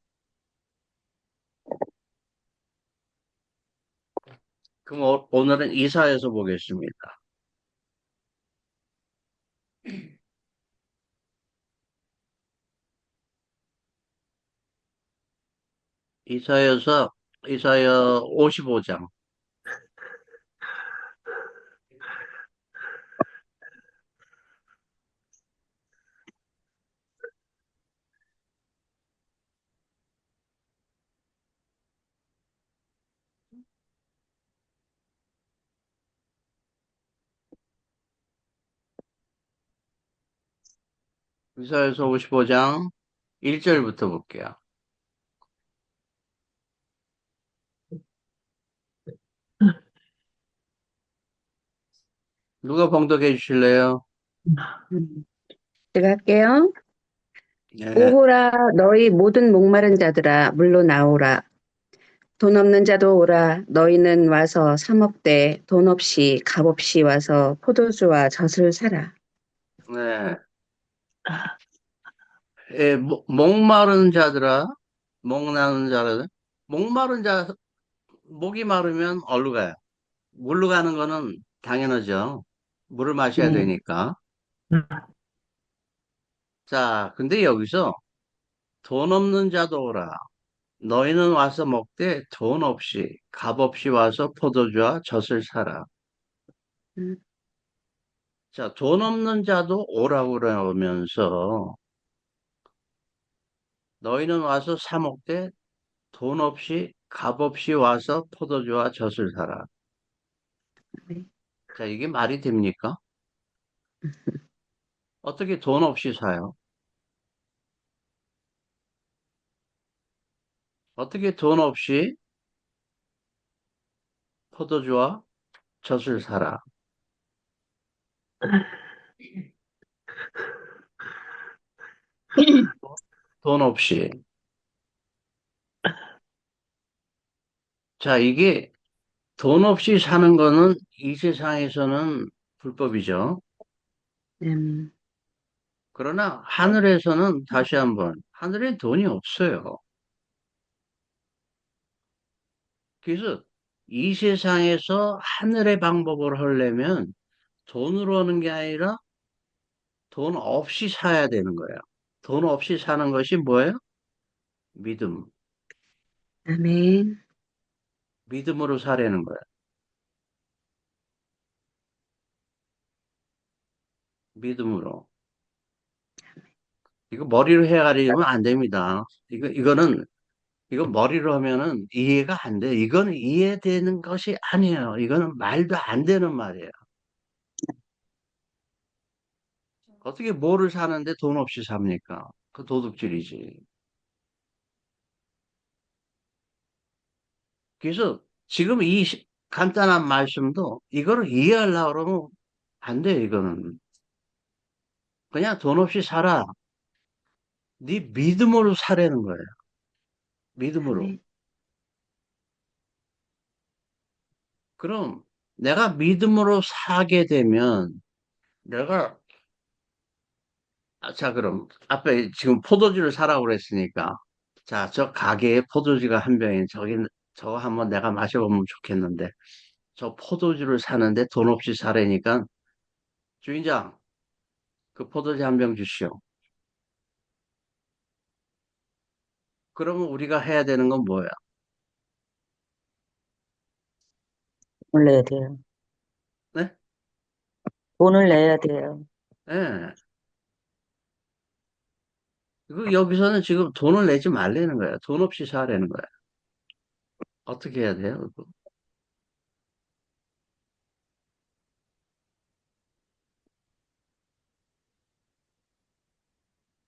그럼 오늘은 이사에서 보겠습니다. 이사여서, 이사여 55장. 이사여서 55장 1절부터 볼게요. 누가 봉독해 주실래요? 음, 제가 할게요. 네, 오호라 너희 모든 목마른 자들아 물로 나오라. 돈 없는 자도 오라. 너희는 와서 사 먹되 돈 없이 값 없이 와서 포도주와 젖을 사라. 네. 예, 목마른 자들아, 목나는 자들아, 목마른 자, 목이 마르면 어디로 가요? 물로 가는 거는 당연하죠. 물을 마셔야 네. 되니까. 자, 근데 여기서 돈 없는 자도 오라. 너희는 와서 먹되 돈 없이, 값 없이 와서 포도주와 젖을 사라. 음, 자, 돈 없는 자도 오라고 그러면서 너희는 와서 사 먹되 돈 없이, 값 없이 와서 포도주와 젖을 사라. 네. 자, 이게 말이 됩니까? 어떻게 돈 없이 사요? 어떻게 돈 없이 포도주와 젖을 사라? 돈 없이. 자, 이게 돈 없이 사는 거는 이 세상에서는 불법이죠. 음, 그러나 하늘에서는 다시 한번, 하늘엔 돈이 없어요. 그래서 이 세상에서 하늘의 방법을 하려면 돈으로 하는 게 아니라 돈 없이 사야 되는 거예요. 돈 없이 사는 것이 뭐예요? 믿음. 아멘. 믿음으로 사려는 거예요. 믿음으로. 이거 머리로 해가지고는 안 됩니다. 이거 머리로 하면은 이해가 안 돼요. 이거는 이해되는 것이 아니에요. 이거는 말도 안 되는 말이에요. 어떻게 뭐를 사는데 돈 없이 삽니까? 그 도둑질이지. 그래서 지금 이 간단한 말씀도 이거를 이해하려고 그러면 안 돼, 이거는. 그냥 돈 없이 살아. 네 믿음으로 살라는 거예요. 믿음으로. 아멘. 그럼 내가 믿음으로 사게 되면 내가 자, 그럼 앞에 지금 포도주를 사라고 그랬으니까 자, 저 가게에 포도주가 한 병에 저거 한번 내가 마셔보면 좋겠는데 저 포도주를 사는데 돈 없이 사라니까 주인장 그 포도주 한 병 주시오. 그러면 우리가 해야 되는 건 뭐야? 돈을 내야 돼요. 네? 돈을 내야 돼요. 예. 여기서는 지금 돈을 내지 말라는 거야. 돈 없이 사라는 거야. 어떻게 해야 돼요? 그거?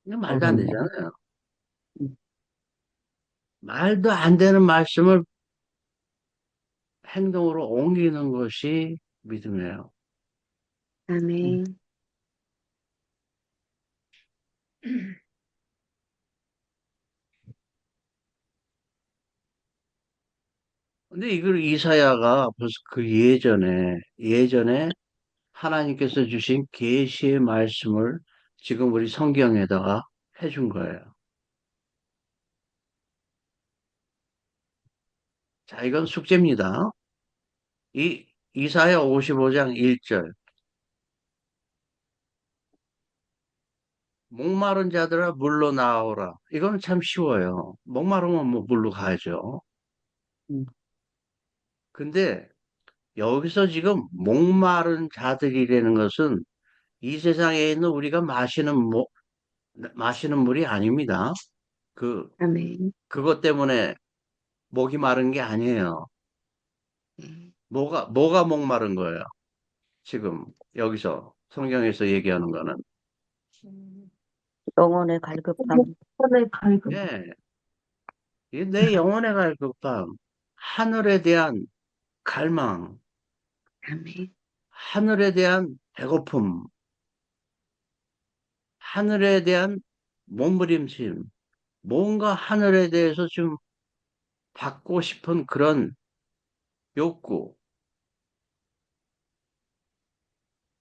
이거 말도 안 돈을 내. 되잖아요. 말도 안 되는 말씀을 행동으로 옮기는 것이 믿음이에요. 아멘. 근데 이걸 이사야가 벌써 그 예전에 하나님께서 주신 계시의 말씀을 지금 우리 성경에다가 해준 거예요. 자, 이건 숙제입니다. 이사야 55장 1절. 목마른 자들아 물로 나오라. 이거는 참 쉬워요. 목마르면 뭐 물로 가야죠. 음, 근데 여기서 지금 목마른 자들이라는 것은 이 세상에 있는 우리가 마시는 물이 아닙니다. 그, 아멘. 그것 때문에 목이 마른 게 아니에요. 네. 뭐가 목마른 거예요? 지금 여기서 성경에서 얘기하는 거는. 영혼의 갈급함. 예, 이게 내 영혼에 갈 급함, 하늘에 대한 갈망, 아멘. 하늘에 대한 배고픔, 하늘에 대한 몸부림침, 뭔가 하늘에 대해서 좀 받고 싶은 그런 욕구.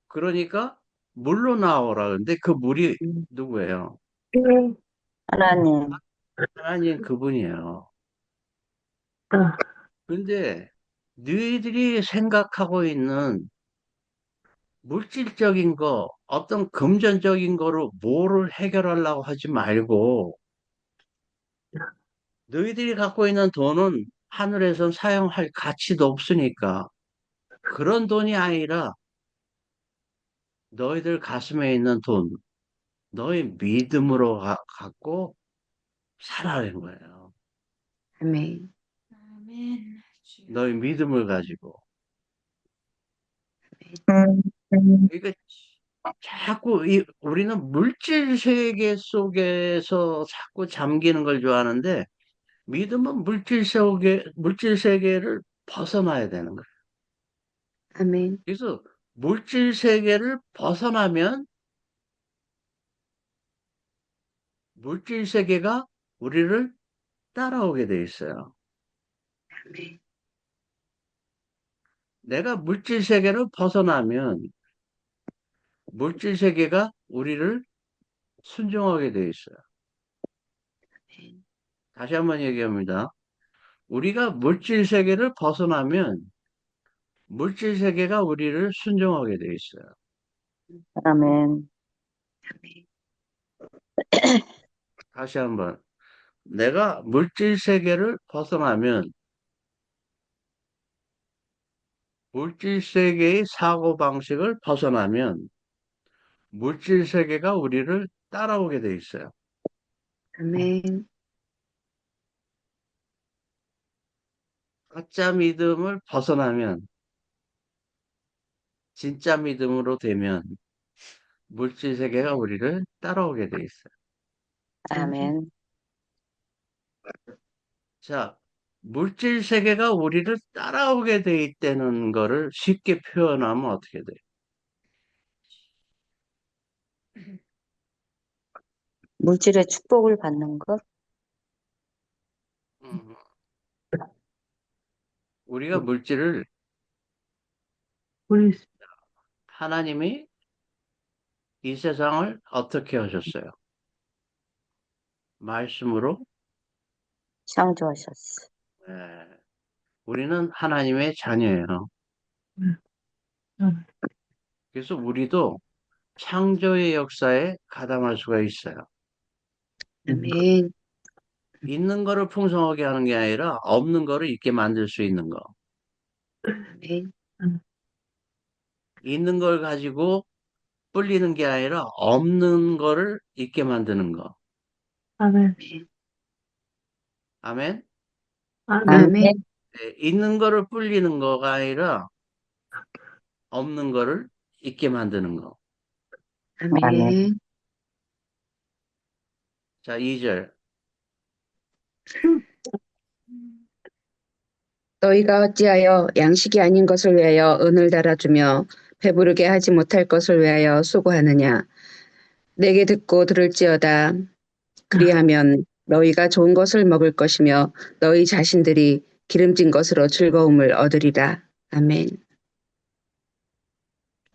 그러니까 물로 나오라. 근데 그 물이 음, 누구예요? 하나님. 하나님 그분이에요. 근데 너희들이 생각하고 있는 물질적인 거, 어떤 금전적인 거로 뭐를 해결하려고 하지 말고 너희들이 갖고 있는 돈은 하늘에선 사용할 가치도 없으니까 그런 돈이 아니라 너희들 가슴에 있는 돈, 너희 믿음으로 갖고 살아라는 거예요. 아멘. 너희 믿음을 가지고. 음, 음, 그러니까 자꾸 우리는 물질 세계 속에서 자꾸 잠기는 걸 좋아하는데 믿음은 물질 세계를 벗어나야 되는 거예요. 아멘. 그래서 물질 세계를 벗어나면 물질 세계가 우리를 따라오게 돼 있어요. 아멘. 내가 물질 세계를 벗어나면 물질 세계가 우리를 순종하게 돼 있어요. 다시 한번 얘기합니다. 우리가 물질 세계를 벗어나면 물질 세계가 우리를 순종하게 돼 있어요. 아멘. 아멘. 다시 한번. 내가 물질 세계를 벗어나면 물질 세계의 사고 방식을 벗어나면 물질 세계가 우리를 따라오게 돼 있어요. 아멘. 가짜 믿음을 벗어나면 진짜 믿음으로 되면 물질 세계가 우리를 따라오게 돼 있어요. 아멘. 자, 물질 세계가 우리를 따라오게 돼 있다는 거를 쉽게 표현하면 어떻게 돼요? 물질의 축복을 받는 것? 음, 우리가 물질을 우리 하나님이 이 세상을 어떻게 하셨어요? 말씀으로. 창조하셨어. 예, 우리는 하나님의 자녀예요. 그래서 우리도 창조의 역사에 가담할 수가 있어요. 아멘. 있는 거를 풍성하게 하는 게 아니라 없는 거를 있게 만들 수 있는 거. 아멘. 있는 걸 가지고 불리는 게 아니라 없는 거를 있게 만드는 거. 아멘. 아멘? 아멘. 아멘. 예, 있는 거를 불리는 거가 아니라 없는 거를 있게 만드는 거. 아멘. 아멘. 자, 2절. 너희가 어찌하여 양식이 아닌 것을 위하여 은을 달아주며 배부르게 하지 못할 것을 위하여 수고하느냐. 내게 듣고 들을지어다. 그리하면 너희가 좋은 것을 먹을 것이며 너희 자신들이 기름진 것으로 즐거움을 얻으리라. 아멘.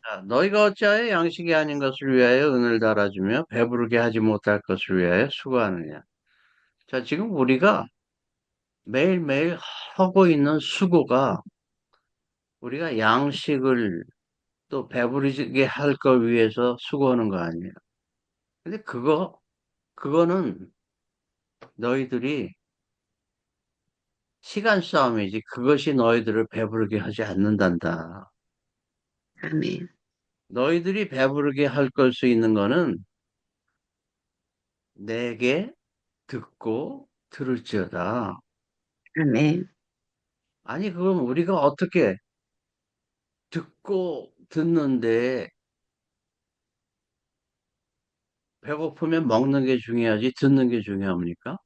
자, 너희가 어찌하여 양식이 아닌 것을 위하여 은을 달아주며 배부르게 하지 못할 것을 위하여 수고하느냐. 자, 지금 우리가 매일매일 하고 있는 수고가 우리가 양식을 또 배부르게 할 걸 위해서 수고하는 거 아니에요. 근데 그거는 너희들이 시간 싸움이지 그것이 너희들을 배부르게 하지 않는단다. 아멘. 너희들이 배부르게 할 걸 수 있는 거는 내게 듣고 들을지어다. 아멘. 아니, 그럼 우리가 어떻게 듣고 듣는데 배고프면 먹는 게 중요하지 듣는 게 중요합니까?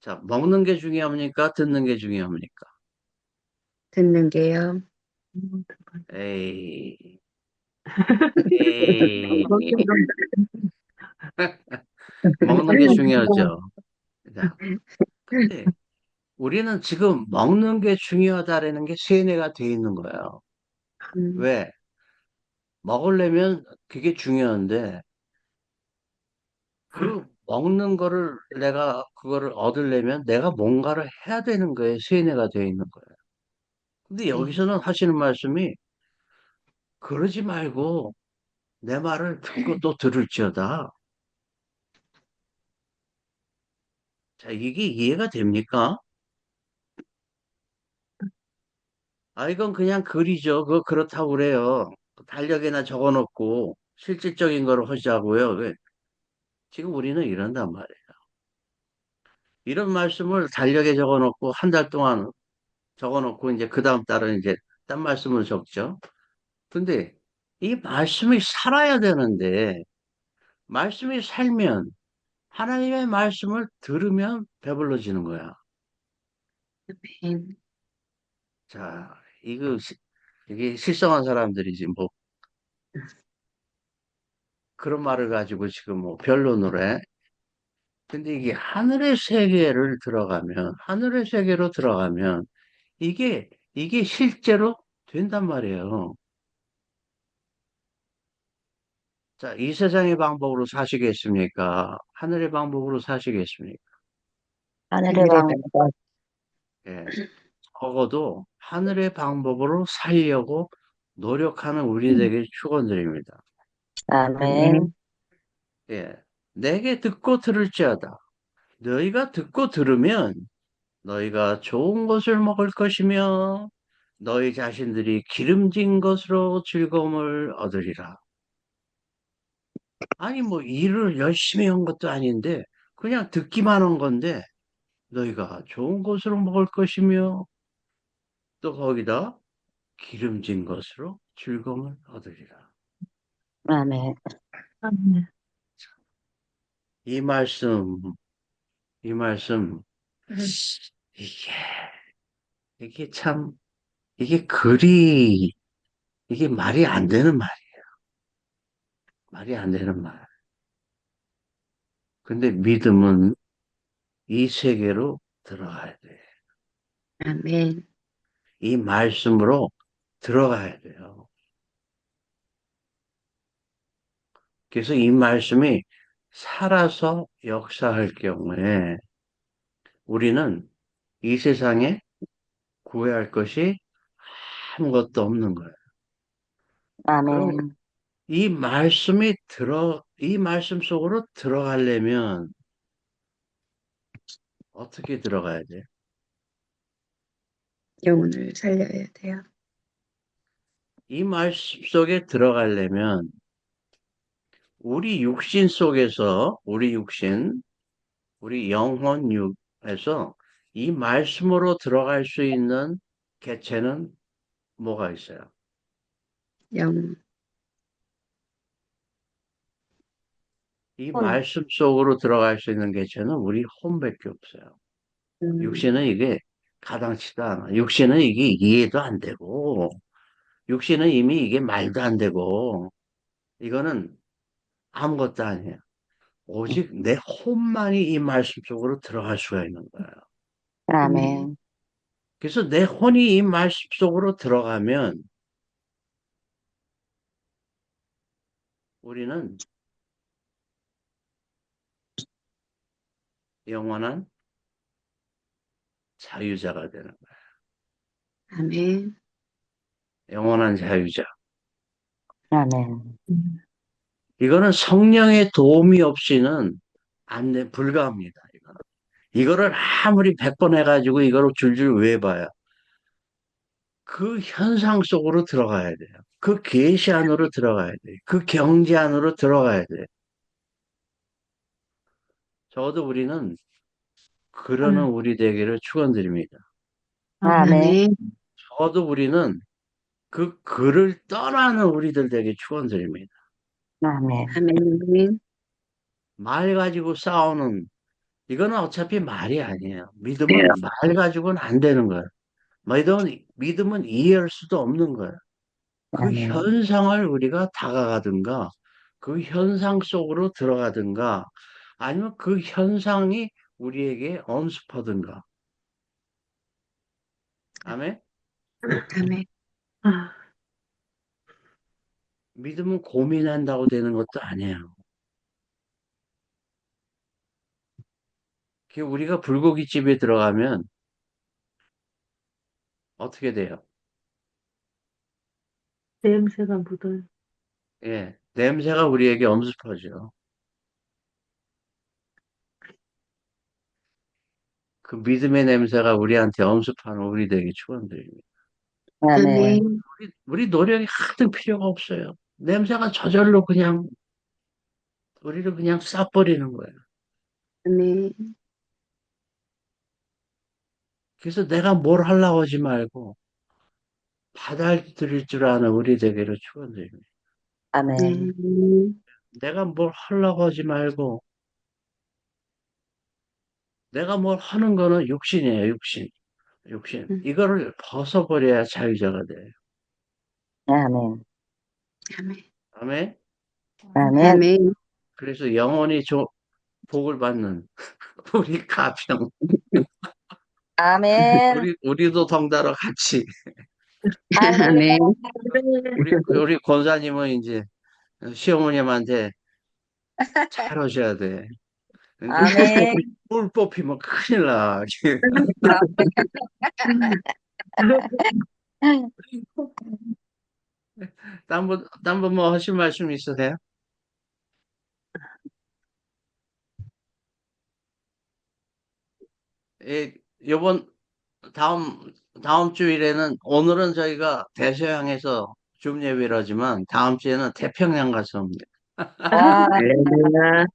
자, 먹는 게 중요합니까? 듣는 게 중요합니까? 듣는 게요. 에이, 에이, 먹는 게 중요하죠. 자, 근데 우리는 지금 먹는 게 중요하다라는 게 세뇌가 돼 있는 거예요. 음, 왜? 먹으려면 그게 중요한데 그 먹는 거를 내가 그거를 얻으려면 내가 뭔가를 해야 되는 거에 세뇌가 되어 있는 거예요. 근데 네. 여기서는 하시는 말씀이 그러지 말고 내 말을 듣고 또 들을지어다. 자, 이게 이해가 됩니까? 아, 이건 그냥 글이죠. 그거 그렇다고 그래요. 달력에나 적어 놓고 실질적인 거를 하자고요. 지금 우리는 이런단 말이에요. 이런 말씀을 달력에 적어 놓고 한 달 동안 적어 놓고 이제 그 다음 달은 이제 딴 말씀을 적죠. 근데 이 말씀이 살아야 되는데 말씀이 살면 하나님의 말씀을 들으면 배불러지는 거야. 아멘. 자, 이게 실성한 사람들이지 뭐 그런 말을 가지고 지금 뭐 변론을 해. 근데 이게 하늘의 세계로 들어가면 이게 실제로 된단 말이에요. 자, 이 세상의 방법으로 사시겠습니까? 하늘의 방법으로 사시겠습니까? 하늘의 하늘의 방, 방법. 예. 적어도 하늘의 방법으로 살려고 노력하는 우리 되길 축원드립니다. 아멘. 아멘. 예. 내게 듣고 들을지어다. 너희가 듣고 들으면 너희가 좋은 것을 먹을 것이며 너희 자신들이 기름진 것으로 즐거움을 얻으리라. 아니 뭐 일을 열심히 한 것도 아닌데 그냥 듣기만 한 건데 너희가 좋은 것으로 먹을 것이며 또 거기다 기름진 것으로 즐거움을 얻으리라. 아멘. 아멘. 이 말씀 이 말씀, 이게, 이게 참, 이게 글이, 이게 말이 안 되는 말이에요. 말이 안 되는 말. 근데 믿음은 이 세계로 들어가야 돼. 아멘. 이 말씀으로 들어가야 돼요. 그래서 이 말씀이 살아서 역사할 경우에 우리는 이 세상에 구해할 것이 아무것도 없는 거예요. 그럼 아멘. 이 말씀 속으로 들어가려면 어떻게 들어가야 돼? 영혼을 살려야 돼요. 이 말씀 속에 들어가려면 우리 육신 속에서, 우리 영혼 육에서 이 말씀으로 들어갈 수 있는 개체는 뭐가 있어요? 영, 이 혼. 말씀 속으로 들어갈 수 있는 개체는 우리 혼밖에 없어요. 육신은 이게 가당치도 않아. 육신은 이게 이해도 안 되고, 육신은 이미 이게 말도 안 되고, 이거는 아무것도 아니에요. 오직 내 혼만이 이 말씀 속으로 들어갈 수가 있는 거예요. 아멘. 그래서 내 혼이 이 말씀 속으로 들어가면 우리는 영원한 자유자가 되는 거예요. 아멘. 영원한 자유자. 아멘. 이거는 성령의 도움이 없이는 불가합니다. 이거를 아무리 100번 해가지고 이거를 줄줄 외워봐야 그 현상 속으로 들어가야 돼요. 그 계시 안으로 들어가야 돼요. 그 경지 안으로 들어가야 돼요. 적어도 우리는 그러는 우리 되기를 축원드립니다. 아멘. 아멘. 적어도 우리는 그 글을 떠나는 우리들 되기 축원드립니다. 아멘. 아멘. 말 가지고 싸우는 이거는 어차피 말이 아니에요. 믿음은 말 가지고는 안 되는 거예요. 믿음은 이해할 수도 없는 거예요. 그 아멘. 현상을 우리가 다가가든가, 그 현상 속으로 들어가든가, 아니면 그 현상이 우리에게 엄습하든가. 아멘? 아멘. 믿음은 고민한다고 되는 것도 아니에요. 우리가 불고기집에 들어가면 어떻게 돼요? 냄새가 묻어요. 예, 냄새가 우리에게 엄습하죠. 그 믿음의 냄새가 우리한테 엄습하는 우리 되게 축원드립니다. 아멘. 아멘. 우리 노력이 하등 필요가 없어요. 냄새가 저절로 그냥 우리를 그냥 싹버리는 거예요. 아멘. 그래서 내가 뭘 하려고 하지 말고 받아들일 줄 아는 우리 되기를 축원드립니다. 아멘. 내가 뭘 하려고 하지 말고 내가 뭘 하는 거는 육신이에요, 육신. 이거를 벗어버려야 자유자가 돼요. 아멘. 아멘. 아멘. 아멘. 아멘. 그래서 영원히 복을 받는 우리 가평, 아멘. 우리도 덩달아 같이 아멘. 우리 권사님은 이제 시어머님한테 잘 오셔야 돼. 아멘. 뿔 뽑히면 큰일 나. 딴분 뭐 하실 말씀 있으세요? 예, 요번 다음 주일에는 오늘은 저희가 대서양에서 줌 예배를 하지만 다음 주에는 태평양 가서 합니다. 아, 할렐루야.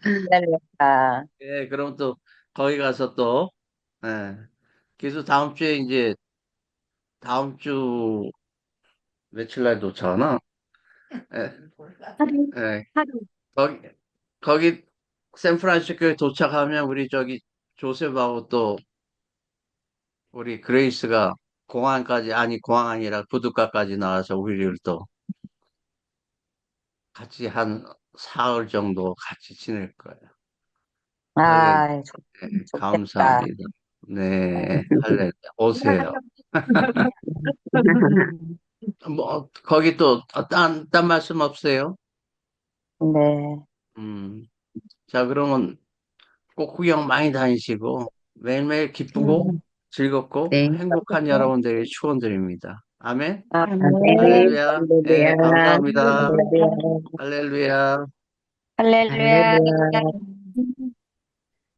기다렸다. 예, 그럼 또 거기 가서 또 예. 그래서 다음 주에 이제 다음 주 며칠 날 도착하나? 예, 예. 거기 거기 샌프란시스코에 도착하면 우리 저기 조셉하고 또 우리 그레이스가 공항까지, 아니, 공항 아니라 부둣가까지 나와서 우리를 또 같이 한 사흘 정도 같이 지낼 거예요. 할렐루야. 아, 좋겠다. 감사합니다. 네, 할렐루야. 오세요. 뭐, 거기 또, 딴 말씀 없어요? 네. 음, 자, 그러면 꼭 구경 많이 다니시고, 매일매일 기쁘고, 즐겁고, 네. 행복한 여러분들의 축원드립니다. 아멘. 아, 아멘. 할렐루야. 예, 할렐루야. 감사합니다. 할렐루야. 할렐루야. 할렐루야. 할렐루야.